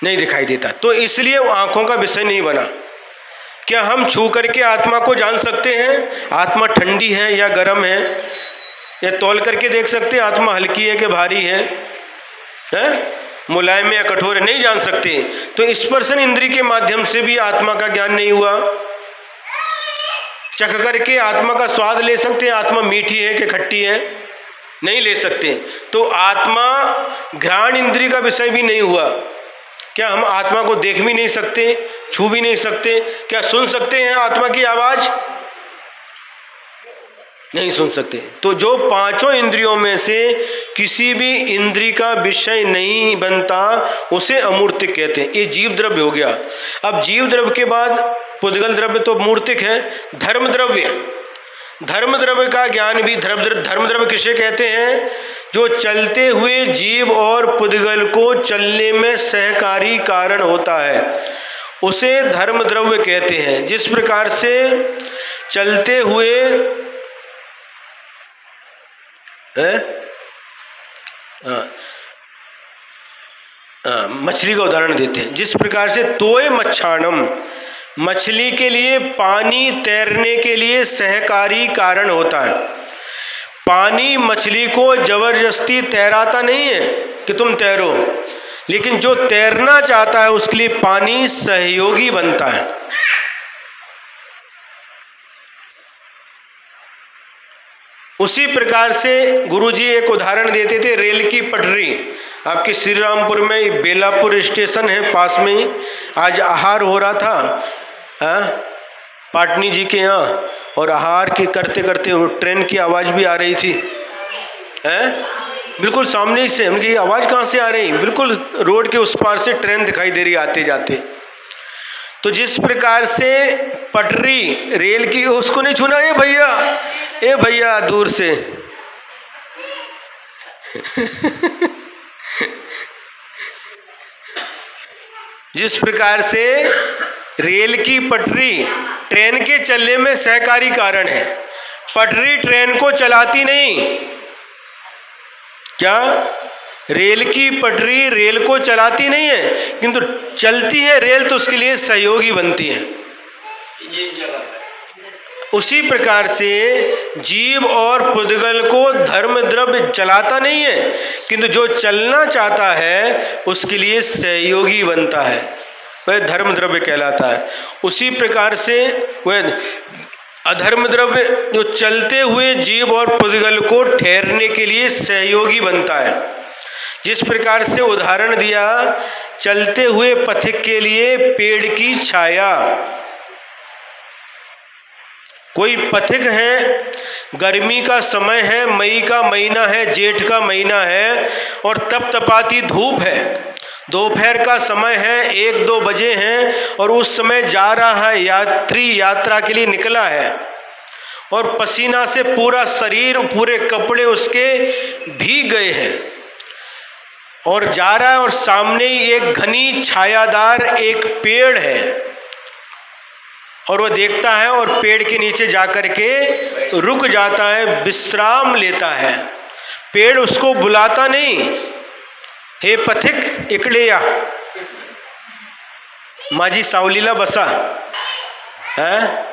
नहीं दिखाई देता, तो इसलिए वो आंखों का विषय नहीं बना। क्या हम छू करके आत्मा को जान सकते हैं आत्मा ठंडी है या गर्म है, या तौल करके देख सकते हैं आत्मा हल्की है कि भारी है, मुलायम या कठोर है? नहीं जान सकते। तो स्पर्शन इंद्रिय के माध्यम से भी आत्मा का ज्ञान नहीं हुआ। चख करके आत्मा का स्वाद ले सकते हैं आत्मा मीठी है कि खट्टी है? नहीं ले सकते। तो आत्मा घ्राण इंद्रिय का विषय भी नहीं हुआ। क्या हम आत्मा को देख भी नहीं सकते, छू भी नहीं सकते? क्या सुन सकते हैं आत्मा की आवाज? नहीं सुन सकते। तो जो पांचों इंद्रियों में से किसी भी इंद्रिय का विषय नहीं बनता उसे अमूर्तिक कहते हैं। ये जीव द्रव्य हो गया। अब जीव द्रव्य के बाद पुद्गल द्रव्य तो मूर्तिक है। धर्म द्रव्य, धर्म द्रव्य का ज्ञान भी धर्म द्रव्य किसे कहते हैं? जो चलते हुए जीव और पुद्गल को चलने में सहकारी कारण होता है, उसे धर्म द्रव्य कहते हैं। जिस प्रकार से चलते हुए मछली का उदाहरण देते हैं। जिस प्रकार से तोय मच्छाणम, मछली के लिए पानी तैरने के लिए सहकारी कारण होता है। पानी मछली को जबरदस्ती तैराता नहीं है कि तुम तैरो, लेकिन जो तैरना चाहता है उसके लिए पानी सहयोगी बनता है। उसी प्रकार से गुरुजी एक उदाहरण देते थे, रेल की पटरी। आपके श्री रामपुर में बेलापुर स्टेशन है पास में ही, आज आहार हो रहा था पाटनी जी के यहाँ, और आहार की करते करते वो ट्रेन की आवाज़ भी आ रही थी। बिल्कुल सामने ही से उनकी आवाज़ कहाँ से आ रही? बिल्कुल रोड के उस पार से ट्रेन दिखाई दे रही आते जाते। तो जिस प्रकार से पटरी रेल की, उसको नहीं छूना, ए भैया दूर से जिस प्रकार से रेल की पटरी ट्रेन के चलने में सहकारी कारण है। पटरी ट्रेन को चलाती नहीं। क्या? रेल की पटरी रेल को चलाती नहीं है, किंतु चलती है रेल तो उसके लिए सहयोगी बनती है। उसी प्रकार से जीव और पुद्गल को धर्म द्रव्य चलाता नहीं है, किंतु जो चलना चाहता है उसके लिए सहयोगी बनता है, वह धर्म द्रव्य कहलाता है। उसी प्रकार से वह अधर्म द्रव्य जो चलते हुए जीव और पुद्गल को ठहरने के लिए सहयोगी बनता है। जिस प्रकार से उदाहरण दिया, चलते हुए पथिक के लिए पेड़ की छाया। कोई पथिक है, गर्मी का समय है, मई का महीना है, जेठ का महीना है, और तपतपाती धूप है, दोपहर का समय है, 1-2 बजे हैं, और उस समय जा रहा है यात्री, यात्रा के लिए निकला है, और पसीना से पूरा शरीर, पूरे कपड़े उसके भीग गए हैं, और जा रहा है, और सामने ही एक घनी छायादार एक पेड़ है, और वह देखता है और पेड़ के नीचे जाकर के रुक जाता है, विश्राम लेता है। पेड़ उसको बुलाता नहीं, हे पथिक इकड़ेया, माजी सावलीला बसा, है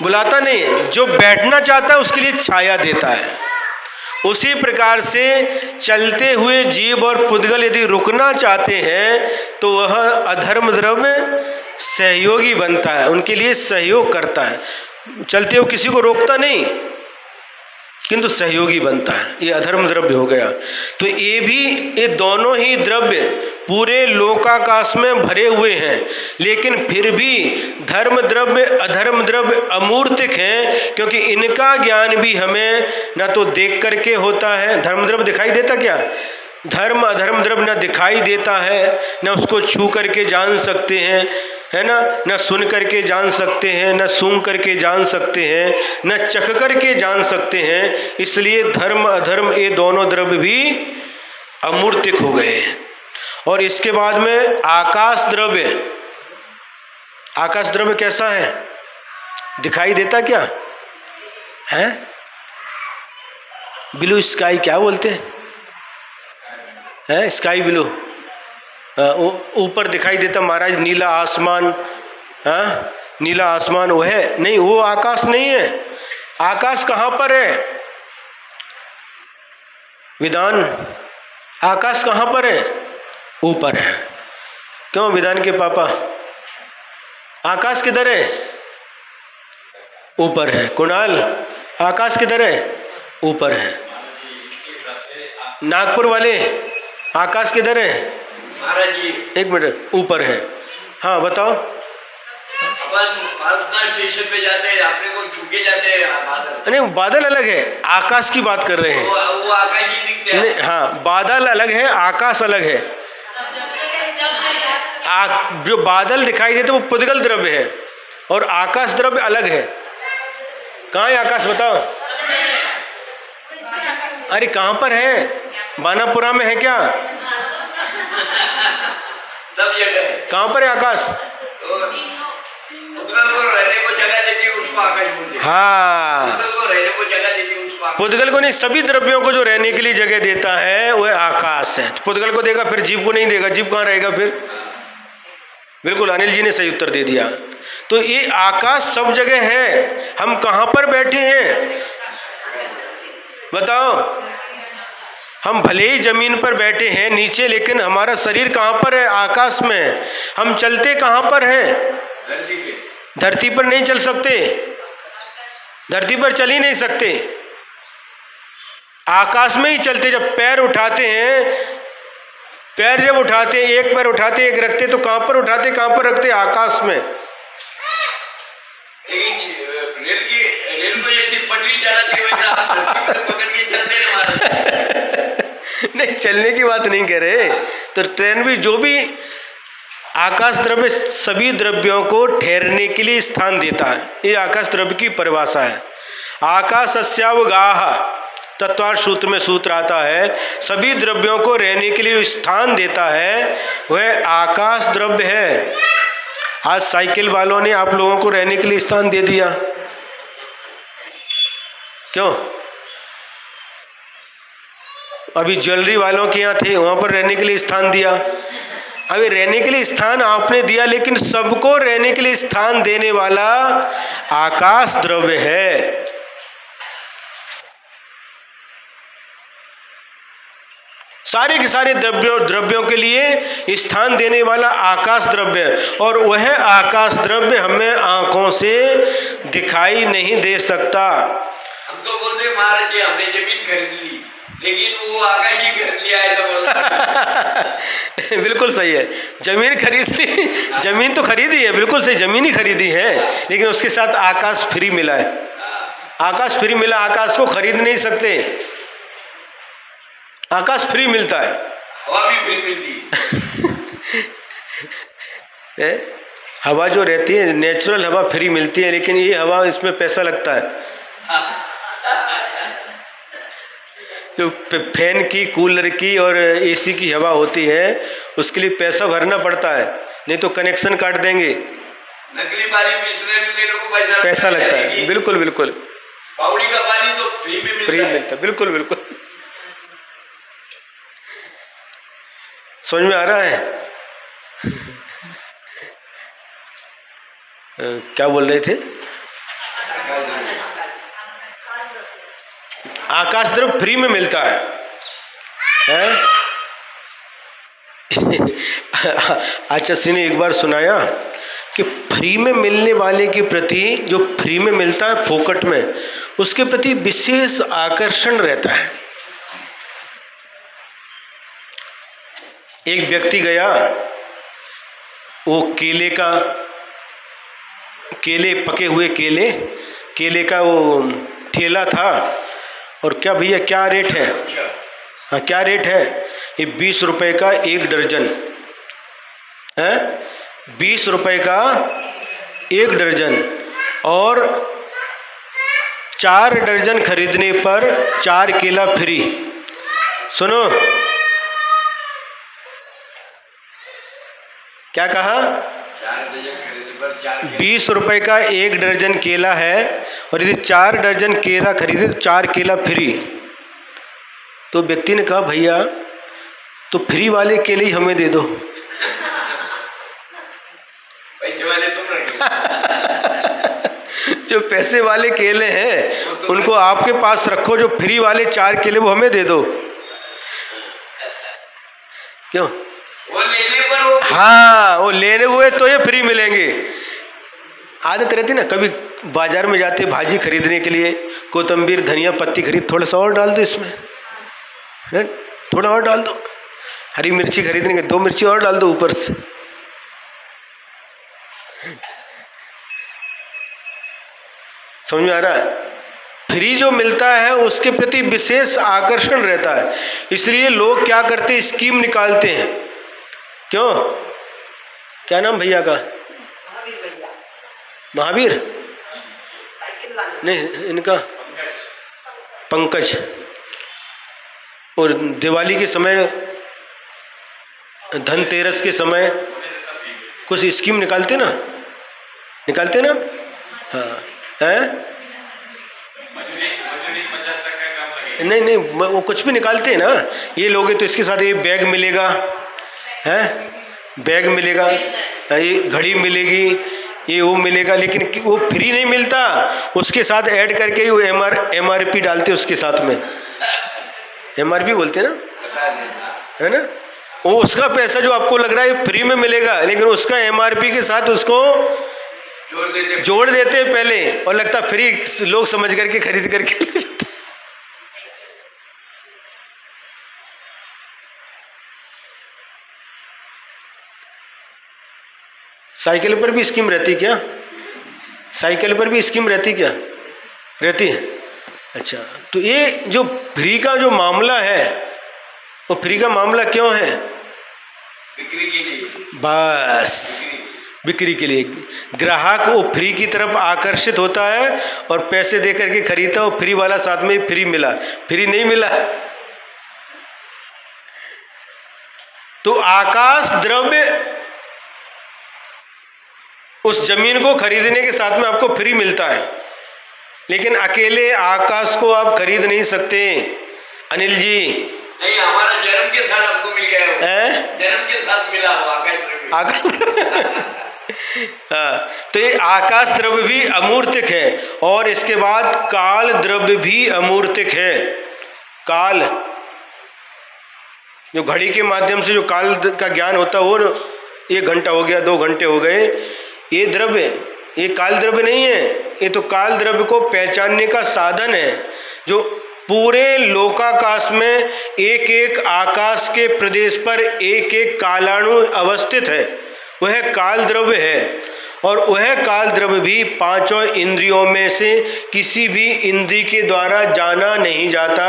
बुलाता नहीं। जो बैठना चाहता है उसके लिए छाया देता है। उसी प्रकार से चलते हुए जीव और पुद्गल यदि रुकना चाहते हैं तो वह अधर्म द्रव्य सहयोगी बनता है, उनके लिए सहयोग करता है। चलते हुए किसी को रोकता नहीं, किंतु सहयोगी बनता है। ये अधर्म द्रव्य हो गया। तो ये दोनों ही द्रव्य पूरे लोकाकाश में भरे हुए हैं, लेकिन फिर भी धर्म द्रव्य अधर्म द्रव्य अमूर्तिक हैं, क्योंकि इनका ज्ञान भी हमें न तो देख करके होता है। धर्म द्रव्य दिखाई देता क्या? धर्म अधर्म द्रव्य न दिखाई देता है, न उसको छू करके जान सकते हैं, है ना, न सुन करके जान सकते हैं, न सूंघ करके जान सकते हैं, न चख करके जान सकते हैं। इसलिए धर्म अधर्म ये दोनों द्रव्य भी अमूर्तिक हो गए हैं। और इसके बाद में आकाश द्रव्य, आकाश द्रव्य कैसा है? दिखाई देता क्या है? ब्लू स्काई क्या बोलते हैं? स्काई ब्लू, ऊपर दिखाई देता महाराज, नीला आसमान। हाँ, नीला आसमान वो है नहीं, वो आकाश नहीं है। आकाश कहाँ पर है? विधान, आकाश कहाँ पर है? ऊपर है। क्यों विधान के पापा? आकाश किधर है? ऊपर है। कुणाल, आकाश किधर है? ऊपर है। नागपुर वाले, आकाश किधर है? महाराज जी एक मिनट, ऊपर है। हाँ बताओ। अपन पर्सनल स्टेशन पे जाते हैं, अपने को छू के जाते हैं बादल। नहीं, बादल अलग है, आकाश की बात कर रहे हैं। वो आकाश ही दिखते हैं। हाँ, बादल अलग है, आकाश अलग है। जो बादल दिखाई देते वो पुद्गल द्रव्य है और आकाश द्रव्य अलग है। कहाँ है आकाश बताओ? अरे कहाँ पर है? बानापुरा में है क्या? सब जगह है। कहाँ पर है आकाश? पुद्गल को रहने को जगह देती है, उसको आकाश बोलते हैं। हाँ, पुद्गल को रहने को जगह देती है, उसको आकाश। पुद्गल को नहीं, सभी द्रव्यों को जो रहने के लिए जगह देता है वह आकाश है। पुद्गल को देगा, फिर जीव को नहीं देगा। जीव कहाँ रहेगा फिर? बिल्कुल, अनिल जी ने सही उत्तर दे दिया। तो ये आकाश सब जगह है। हम कहाँ पर बैठे हैं बताओ? हम भले ही जमीन पर बैठे हैं नीचे, लेकिन हमारा शरीर कहाँ पर है? आकाश में। हम चलते कहाँ पर हैं? धरती पे। धरती पर नहीं चल सकते, धरती पर चल ही नहीं सकते। आकाश में ही चलते। जब पैर उठाते हैं, पैर जब उठाते हैं, एक पैर उठाते एक रखते, तो कहाँ पर उठाते कहाँ पर रखते? आकाश में। लेकिन रेल को जैसी पटरी चलाती है वैसा धरती पे पकड़ के चलते हैं। नहीं, चलने की बात नहीं कह रहे। तो ट्रेन भी, जो भी आकाश द्रव्य सभी द्रव्यों को ठहरने के लिए स्थान देता है। ये आकाश द्रव्य की परिभाषा है। आकाशस्यावगाह तत्वार्थ सूत्र में सूत्र आता है, सभी द्रव्यों को रहने के लिए स्थान देता है, वह आकाश द्रव्य है। आज साइकिल वालों ने आप लोगों को रहने के लिए स्थान दे दिया, क्यों? अभी ज्वेलरी वालों के यहाँ थे, वहाँ पर रहने के लिए स्थान दिया। अभी रहने के लिए स्थान आपने दिया, लेकिन सबको रहने के लिए स्थान देने वाला आकाश द्रव्य है। सारे के सारे द्रव्यों के लिए स्थान देने वाला आकाश द्रव्य, और वह आकाश द्रव्य हमें आंखों से दिखाई नहीं दे सकता। हम तो बोलते महाराज जी हमने जमीन खरीद ली, लेकिन वो आकाश ही खरीद लिया है तो बिल्कुल सही है, जमीन खरीद ली, जमीन तो खरीदी है, बिल्कुल सही, जमीन ही खरीदी है, लेकिन उसके साथ आकाश फ्री मिला है। आकाश फ्री मिला, आकाश को खरीद नहीं सकते, आकाश फ्री मिलता है। हवा भी फ्री मिलती है। हवा जो रहती है नेचुरल हवा फ्री मिलती है, लेकिन ये हवा, इसमें पैसा लगता है। जो फैन की, कूलर की और एसी की हवा होती है, उसके लिए पैसा भरना पड़ता है, नहीं तो कनेक्शन काट देंगे। नकली पानी लेने को पैसा लगता है। बिल्कुल बिल्कुल, पाउडी का पानी तो फ्री में मिलता है। बिल्कुल बिल्कुल। समझ में आ रहा है? क्या बोल रहे थे? आकाश द्रव्य फ्री में मिलता है? आचार्य ने एक बार सुनाया कि फ्री में मिलने वाले के प्रति, जो फ्री में मिलता है फोकट में, उसके प्रति विशेष आकर्षण रहता है। एक व्यक्ति गया, वो केले पके हुए केले का वो ठेला था, और क्या भैया क्या रेट है? हाँ, क्या रेट है? ये 20 रुपए का 1 दर्जन है, 20 रुपए का 1 दर्जन, और 4 दर्जन खरीदने पर 4 केला फ्री। सुनो, क्या कहा? 4 दर्जन खरीदने पर 4 20 रुपए का 1 दर्जन केला है, और यदि 4 दर्जन केला खरीदे तो 4 केला फ्री। तो व्यक्ति ने कहा, भैया तो फ्री वाले केले ही हमें दे दो। पैसे वाले तुम रखे। जो पैसे वाले केले हैं उनको आपके पास रखो, जो फ्री वाले 4 केले वो हमें दे दो। क्यों? वो लेने पर वो, हाँ, वो लेने हुए तो ये फ्री मिलेंगे। आदत रहती ना, कभी बाजार में जाते भाजी खरीदने के लिए, कोतंबीर धनिया पत्ती खरीद, थोड़ा सा और डाल दो इसमें, है? थोड़ा और डाल दो। हरी मिर्ची खरीदने के 2 मिर्ची और डाल दो ऊपर से। समझ में आ रहा है? फ्री जो मिलता है उसके प्रति विशेष आकर्षण रहता है, इसलिए लोग क्या करते हैं, स्कीम निकालते हैं। क्यों? क्या नाम भैया का? महावीर नहीं, इनका पंकज। और दिवाली के समय, धनतेरस के समय कुछ स्कीम निकालते ना, हाँ, हैं? नहीं, वो कुछ भी निकालते हैं ना। ये लोगे तो इसके साथ ये बैग मिलेगा, है? बैग मिलेगा, ये घड़ी मिलेगी, ये वो मिलेगा, लेकिन वो फ्री नहीं मिलता, उसके साथ ऐड करके ही वो MRP डालते उसके साथ में। MRP बोलते हैं ना, है ना? वो उसका पैसा जो आपको लग रहा है फ्री में मिलेगा, लेकिन उसका MRP के साथ उसको जोड़ देते हैं पहले, और लगता फ्री, लोग समझ करके खरीद करके ले जाते। साइकिल पर भी स्कीम रहती क्या? साइकिल पर भी स्कीम रहती क्या? रहती है। अच्छा, तो ये जो फ्री का जो मामला है, वो फ्री का मामला क्यों है? बिक्री के लिए। बस बिक्री के लिए। ग्राहक वो फ्री की तरफ आकर्षित होता है और पैसे दे करके खरीदता है, वो फ्री वाला साथ में फ्री मिला, फ्री नहीं मिला। तो आकाश द्रव्य उस जमीन को खरीदने के साथ में आपको फ्री मिलता है, लेकिन अकेले आकाश को आप खरीद नहीं सकते। अनिल जी, नहीं, हमारा जन्म के साथ आपको मिल गया है, जन्म के साथ मिला हो आकाश। हाँ, तो ये आकाश द्रव्य भी अमूर्तिक है, और इसके बाद काल द्रव्य भी अमूर्तिक है। काल, जो घड़ी के माध्यम से जो काल का ज्ञान होता है, वो 1 घंटा हो गया, 2 घंटे हो गए, ये द्रव्य, ये काल द्रव्य नहीं है। ये तो काल द्रव्य को पहचानने का साधन है, जो पूरे लोकाकाश में एक एक आकाश के प्रदेश पर एक एक कालाणु अवस्थित है, वह काल द्रव्य है। और वह काल द्रव्य भी 5 इंद्रियों में से किसी भी इंद्रिय के द्वारा जाना नहीं जाता,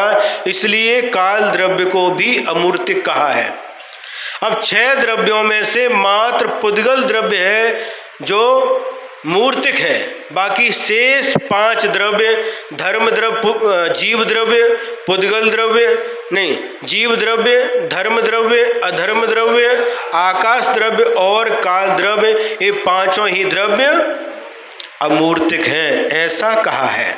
इसलिए काल द्रव्य को भी अमूर्तिक कहा है। अब 6 द्रव्यों में से मात्र पुद्गल द्रव्य है जो मूर्तिक है, बाकी शेष 5 द्रव्य, धर्म द्रव्य, जीव द्रव्य, पुद्गल द्रव्य नहीं, जीव द्रव्य, धर्म द्रव्य, अधर्म द्रव्य, आकाश द्रव्य और काल द्रव्य, ये 5 ही द्रव्य अमूर्तिक हैं, ऐसा कहा है।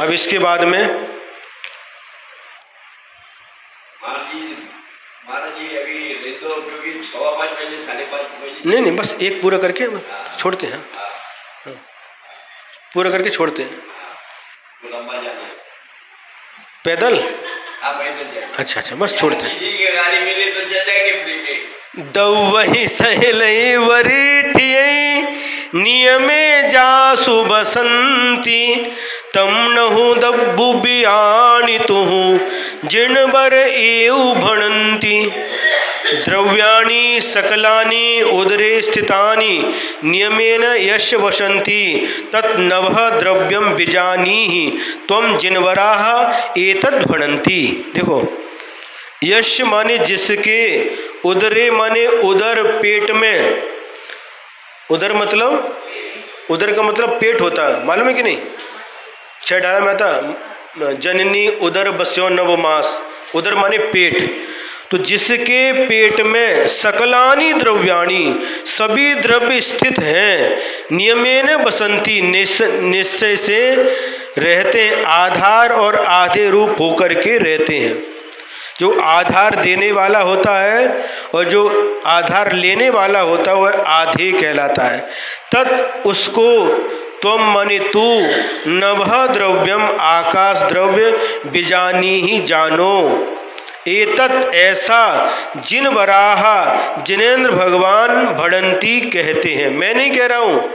अब इसके बाद में महाराज जी अभी रेतो, क्योंकि 5:15 बजे 5:30 बजे नहीं, बस एक पूरा करके छोड़ते हैं। हाँ, पूरा करके छोड़ते हैं। तो लंबा जाना है पैदल। पैदल जाए। अच्छा, बस छोड़ते हैं। किसी की गाड़ी मिले तो चल जाएंगे फ्री में। दवहि सहलहि वरिठियै नियमे जासु बसंती, तम नहु दब्बु बियाणि तुहु जिन बर एउ भणंती। द्रव्याणि सकलानि उदरे स्थितानि नियमेन यश वसन्ति तत् नवः द्रव्यम बीजानीहि त्वं जिनवराः एतद् भणन्ति। देखो, यश माने जिसके, उदरे माने उदर, पेट में। उदर मतलब, उदर का मतलब पेट होता है, मालूम है कि नहीं? 6:18 में आता, जननी उदर बस्यो नव मास। उदर माने पेट। तो जिसके पेट में सकलानि द्रव्याणि, सभी द्रव्य स्थित हैं, नियमेन बसंती, निश्चय से रहते हैं, आधार और आधे रूप होकर के रहते हैं। जो आधार देने वाला होता है और जो आधार लेने वाला होता है वह आधे कहलाता है। तत् उसको, त्वम माने तू, नवः द्रव्यम आकाश द्रव्य, बीजानी ही जानो। एतत् ऐसा, जिन वराह, जिनेन्द्र भगवान भणंती कहते हैं। मैं नहीं कह रहा हूँ,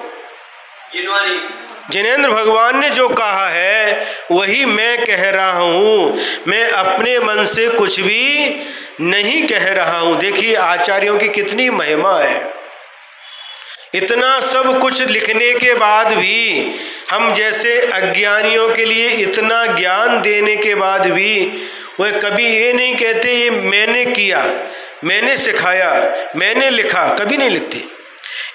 जिनेन्द्र भगवान ने जो कहा है वही मैं कह रहा हूँ। मैं अपने मन से कुछ भी नहीं कह रहा हूँ। देखिए आचार्यों की कितनी महिमा है। इतना सब कुछ लिखने के बाद भी, हम जैसे अज्ञानियों के लिए इतना ज्ञान देने के बाद भी वह कभी ये नहीं कहते ये मैंने किया, मैंने सिखाया, मैंने लिखा, कभी नहीं लिखते।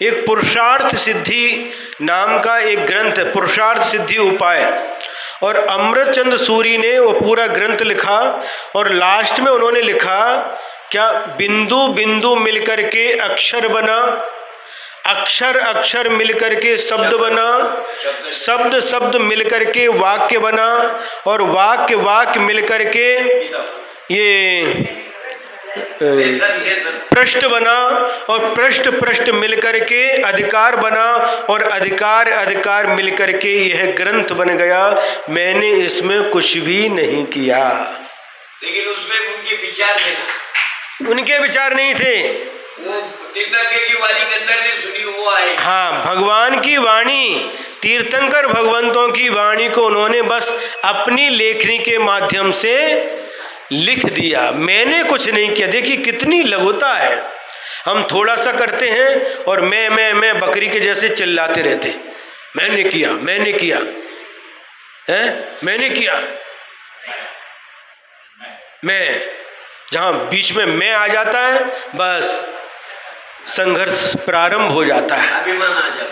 एक पुरुषार्थ सिद्धि नाम का एक ग्रंथ है, पुरुषार्थ सिद्धि उपाय, और अमृतचंद्र सूरी ने वो पूरा ग्रंथ लिखा और लास्ट में उन्होंने लिखा क्या, बिंदु बिंदु मिलकर के अक्षर बना, अक्षर अक्षर मिलकर के शब्द बना, शब्द शब्द मिलकर के वाक्य बना, और वाक्य वाक्य मिलकर के ये पृष्ठ बना, और पृष्ठ पृष्ठ मिलकर के अधिकार बना, और अधिकार अधिकार मिलकर के यह ग्रंथ बन गया। मैंने इसमें कुछ भी नहीं किया। लेकिन उसमें उनके विचार थे ना, उनके विचार नहीं थे। वो तीर्थंकर की वाणी के अंदर ने सुनी, वो आए। हाँ, भगवान की वाणी, तीर्थंकर भगवंतों की वाणी को उन्होंने बस अपनी लेखनी के माध्यम से लिख दिया। मैंने कुछ नहीं किया। देखिए कितनी लघुता है। हम थोड़ा सा करते हैं और मैं बकरी के जैसे चिल्लाते रहते, मैंने किया, मैंने किया है, मैंने किया। मैं, जहां बीच में मैं आ जाता है बस संघर्ष प्रारंभ हो जाता है। अभिमान आ जाता,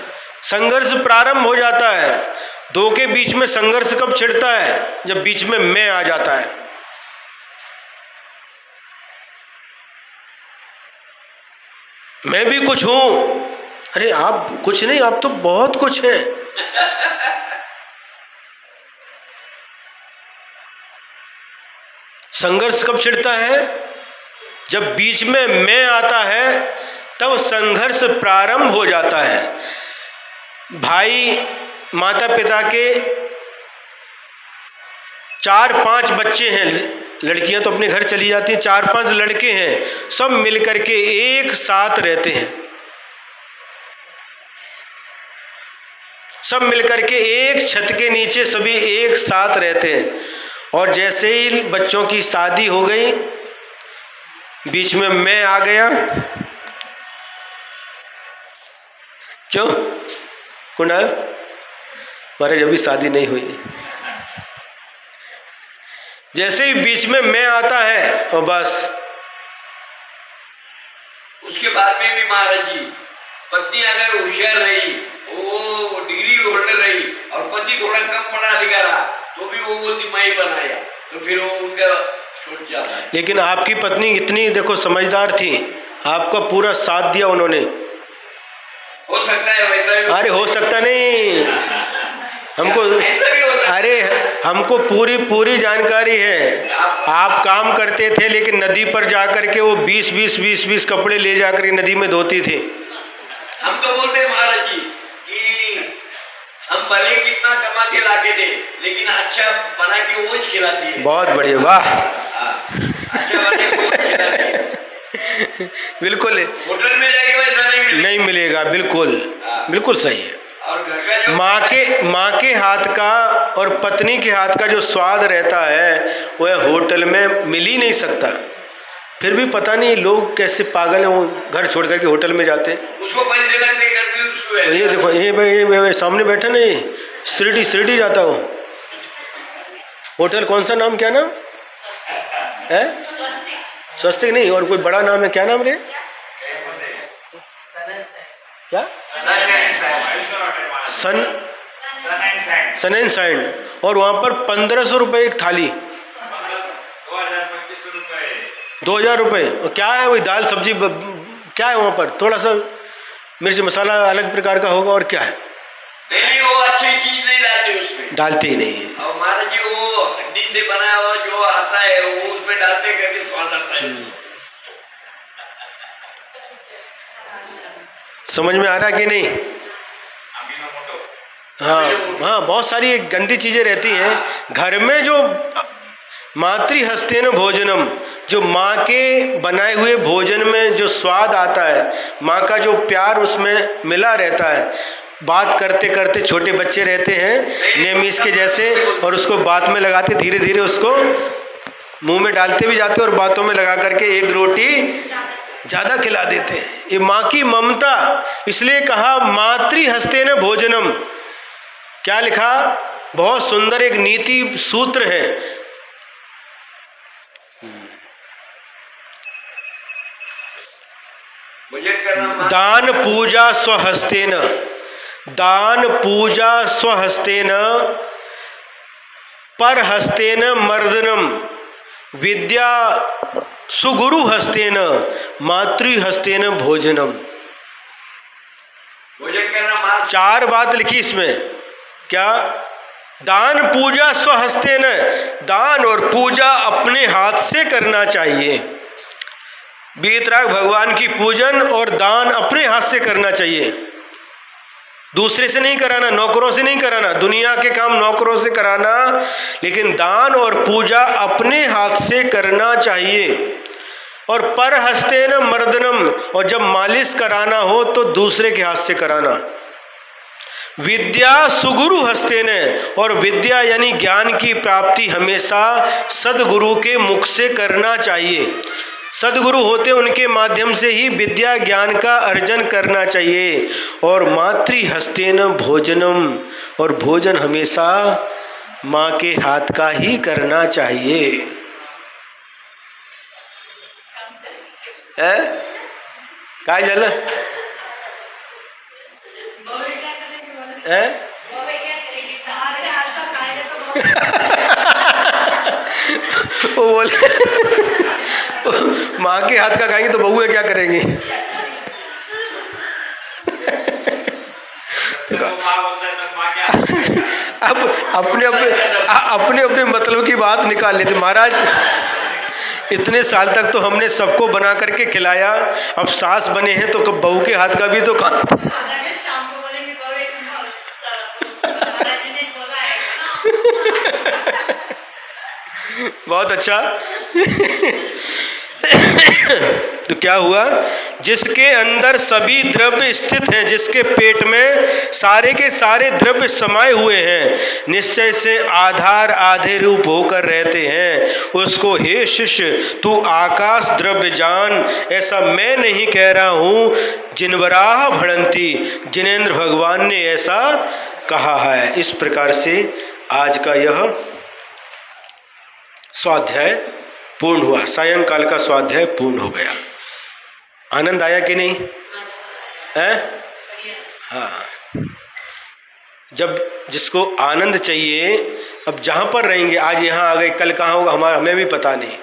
संघर्ष प्रारंभ हो जाता है। दो के बीच में संघर्ष कब छिड़ता है? जब बीच में मैं आ जाता है। मैं भी कुछ हूं। अरे आप कुछ नहीं, आप तो बहुत कुछ हैं। संघर्ष कब छिड़ता है? जब बीच में मैं आता है तब संघर्ष प्रारंभ हो जाता है। भाई, माता पिता के 4-5 बच्चे हैं, लड़कियां तो अपने घर चली जाती हैं, 4-5 लड़के हैं, सब मिलकर के एक साथ रहते हैं, सब मिलकर के एक छत के नीचे सभी एक साथ रहते हैं। और जैसे ही बच्चों की शादी हो गई, बीच में मैं आ गया। क्यों कुणाल, हमारे जब भी शादी नहीं हुई, जैसे ही बीच में मैं आता है और बस। उसके बाद में भी महाराज जी, पत्नी अगर होशियार रही, वो डिग्री होल्डर रही, और पति थोड़ा कम पढ़ा लिखा रहा, तो भी वो बोलती मैं ही बनाया, तो फिर वो उनका छूट जाता है। लेकिन आपकी पत्नी इतनी देखो समझदार थी, आपका पूरा साथ दिया उन्होंने। हो सकता है वैसा भी। अरे हो सकता नहीं, हमको, अरे हमको पूरी जानकारी है। आप काम करते थे लेकिन नदी पर जाकर के वो 20 कपड़े ले जाकर के नदी में धोती थी। हम तो बोलते महाराज जी कि हम भले कितना कमा के लाके दे, लेकिन अच्छा बना के वो खिलाती है। बहुत बढ़िया, वाह। अच्छा बना के वो खिलाती है। बिल्कुल, होटल में जाके वैसा नहीं मिलेगा। बिल्कुल बिल्कुल सही है। और घर का जो माँ के हाथ का और पत्नी के हाथ का जो स्वाद रहता है वह होटल में मिल ही नहीं सकता। फिर भी पता नहीं लोग कैसे पागल हैं, वो घर छोड़ करके होटल में जाते हैं। उसको पैसे लगते कर भी उसको है। ये देखो, ये सामने बैठा ना, ये शिरडी जाता हो। होटल कौन सा नाम, क्या नाम है? स्वस्तिक नहीं, और कोई बड़ा नाम है, क्या नाम रे? क्या? सन एंड सैंड। और वहाँ पर 1500 रुपये एक थाली, 2000 रुपये। और क्या है वही दाल सब्जी, क्या है वहाँ पर? थोड़ा सा मिर्च मसाला अलग प्रकार का होगा, और क्या है? नहीं, वो अच्छी चीज नहीं डालते उसमें, डालते ही नहीं है। और महाराज जी वो हड्डी से बना हुआ जो आता है वो उसमें डालते करके स्वाद आता है। समझ में आ रहा कि नहीं? हाँ, बहुत सारी गंदी चीजें रहती हैं घर में। जो मातृ हस्तेन भोजनम, जो माँ के बनाए हुए भोजन में जो स्वाद आता है, माँ का जो प्यार उसमें मिला रहता है। बात करते करते छोटे बच्चे रहते हैं नेमीस के जैसे, और उसको बात में लगाते, धीरे धीरे उसको मुंह में डालते भी जाते और बातों में लगा करके एक रोटी ज़्यादा खिला देते हैं। ये माँ की ममता, इसलिए कहा मातृ हस्तेन भोजनम। क्या लिखा? बहुत सुंदर एक नीति सूत्र है। दान पूजा स्वहस्तेन, दान पूजा स्वहस्तेन, पर हस्तेन मर्दनम, विद्या सुगुरु हस्तेन, मातृ हस्तेन भोजनम। भोजन करना 4 बात लिखी इसमें। क्या? दान पूजा स्वहस्तेन, दान और पूजा अपने हाथ से करना चाहिए। वीतराग भगवान की पूजन और दान अपने हाथ से करना चाहिए, दूसरे से नहीं कराना, नौकरों से नहीं कराना, दुनिया के काम नौकरों से कराना, लेकिन दान और पूजा अपने हाथ से करना चाहिए। और पर हस्तेन मर्दनम, और जब मालिश कराना हो तो दूसरे के हाथ से कराना। विद्या सुगुरु हस्तेन, और विद्या यानी ज्ञान की प्राप्ति हमेशा सदगुरु के मुख से करना चाहिए। सदगुरु होते उनके माध्यम से ही विद्या ज्ञान का अर्जन करना चाहिए। और मातृ हस्तेन भोजनम, और भोजन हमेशा माँ के हाथ का ही करना चाहिए। है काय झालं? है वो बोले माँ के हाथ का खाएंगे तो बहुएं क्या करेंगे? अब अपने अपने मतलब की बात निकाल लेते। महाराज इतने साल तक तो हमने सबको बना करके खिलाया, अब सास बने हैं तो कब बहू के हाथ का भी तो खाना। बहुत अच्छा। तो क्या हुआ? जिसके अंदर सभी द्रव्य स्थित हैं, जिसके पेट में सारे के सारे द्रव्य समाये हुए हैं, निश्चय से आधार आधे रूप होकर रहते हैं, उसको हे शिष्य तू आकाश द्रव्य जान। ऐसा मैं नहीं कह रहा हूँ, जिनवराह भणंती, जिनेंद्र भगवान ने ऐसा कहा है। इस प्रकार से आज का यह स्वाध्याय पूर्ण हुआ। सायंकाल का स्वाध्याय पूर्ण हो गया। आनंद आया कि नहीं है? हाँ, जब जिसको आनंद चाहिए, अब जहाँ पर रहेंगे, आज यहाँ आ गए, कल कहाँ होगा हमारा हमें भी पता नहीं,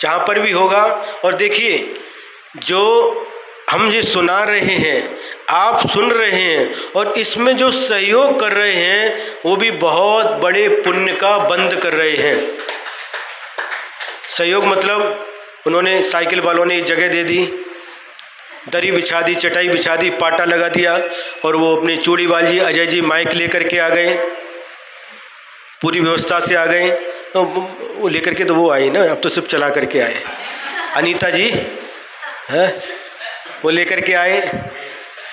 जहाँ पर भी होगा। और देखिए, जो हम ये सुना रहे हैं, आप सुन रहे हैं, और इसमें जो सहयोग कर रहे हैं वो भी बहुत बड़े पुण्य का बंद कर रहे हैं। सहयोग मतलब उन्होंने, साइकिल वालों ने जगह दे दी, दरी बिछा दी, चटाई बिछा दी, पाटा लगा दिया, और वो अपने चूड़ीवाल जी, अजय जी माइक लेकर के आ गए, पूरी व्यवस्था से आ गए। तो वो लेकर के तो वो आए ना, अब तो सिर्फ चला करके आए। अनीता जी हैं, वो लेकर के आए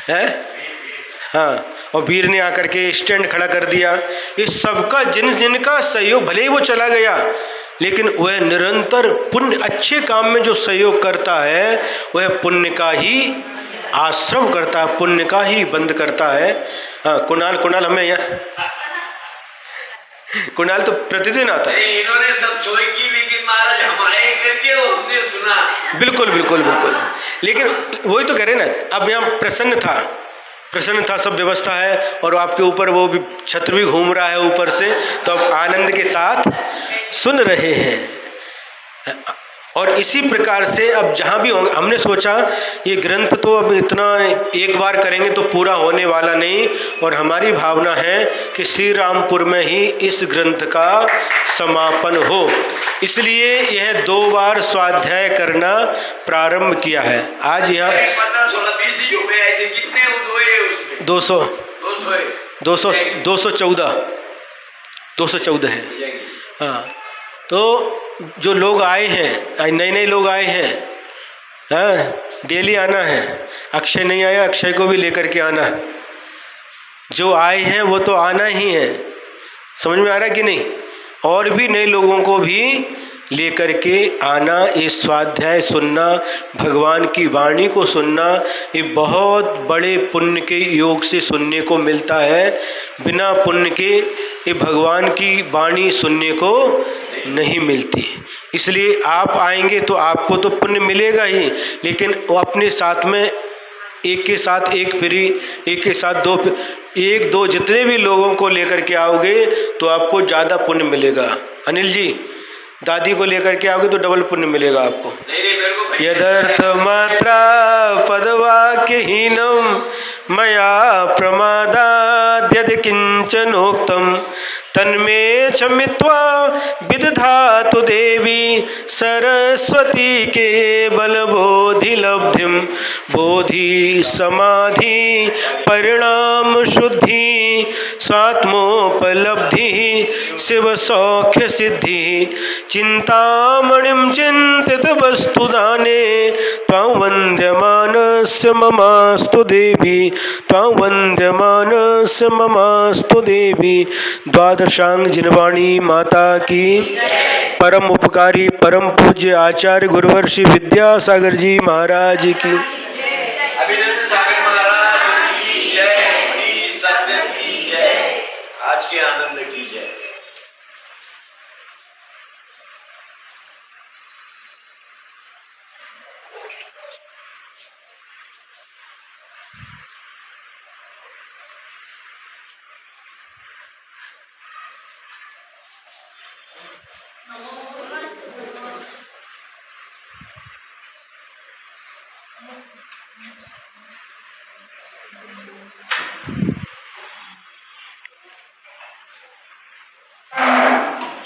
हैं, हाँ, और वीर ने आकर के स्टैंड खड़ा कर दिया। इस सबका जिनका सहयोग, भले ही वो चला गया लेकिन वह निरंतर पुण्य अच्छे काम में जो सहयोग करता है वह पुण्य का ही आश्रम करता है, पुण्य का ही बंद करता है। हाँ, कुणाल हमें यहाँ कुणाल तो प्रतिदिन आता है। इन्होंने सब सोई की, लेकिन महाराज हमारे करके वो हमने सुना। बिल्कुल बिल्कुल बिल्कुल, लेकिन वही तो कह रहे ना, अब यहाँ प्रसन्न था, सब व्यवस्था है और आपके ऊपर वो भी छत्र भी घूम रहा है ऊपर से, तो आप आनंद के साथ सुन रहे हैं। और इसी प्रकार से अब जहाँ भी होंगे, हमने सोचा ये ग्रंथ तो अब इतना एक बार करेंगे तो पूरा होने वाला नहीं, और हमारी भावना है कि श्री रामपुर में ही इस ग्रंथ का समापन हो, इसलिए यह 2 बार स्वाध्याय करना प्रारंभ किया है। आज यहाँ 15-16 जो में ऐसे कितने हुए उसमें? 214 है। हाँ, तो जो लोग आए हैं, नए लोग आए हैं, हाँ, डेली आना है। अक्षय नहीं आया, अक्षय को भी लेकर के आना। जो आए हैं वो तो आना ही है, समझ में आ रहा है कि नहीं? और भी नए लोगों को भी लेकर के आना, ये स्वाध्याय सुनना, भगवान की वाणी को सुनना, ये बहुत बड़े पुण्य के योग से सुनने को मिलता है। बिना पुण्य के ये भगवान की वाणी सुनने को नहीं मिलती। इसलिए आप आएंगे तो आपको तो पुण्य मिलेगा ही, लेकिन वो अपने साथ में एक के साथ एक फ्री, एक के साथ 2, 1-2 जितने भी लोगों को लेकर के आओगे तो आपको ज़्यादा पुण्य मिलेगा। अनिल जी, दादी को लेकर के आओगे तो डबल पुण्य मिलेगा आपको। यदर्थ मात्रा पदवाक्यहीनम मया प्रमादाद्यदि किंचनोक्तम तन्मे क्षमित्वा विदधातु देवी सरस्वती के बल बोधि लब्धिम बोधि समाधि परिणाम शुद्धि स्वात्मोपलब्धि शिव सौख्य सिद्धि चिंतामणिं चिंतित वस्तुदाने त्वां वन्द्यमानस्य ममास्तु देवी, त्वां वन्द्यमानस्य ममास्तु देवी। द्वादशांग जिनवाणी माता की, परम उपकारी परम पूज्य आचार्य गुरुवर श्री विद्यासागर जी महाराज की। अभिनंदन सागर महाराज की जय, श्री सत्य की जय, आज के आनंद की जय।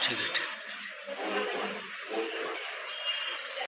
ठीक है।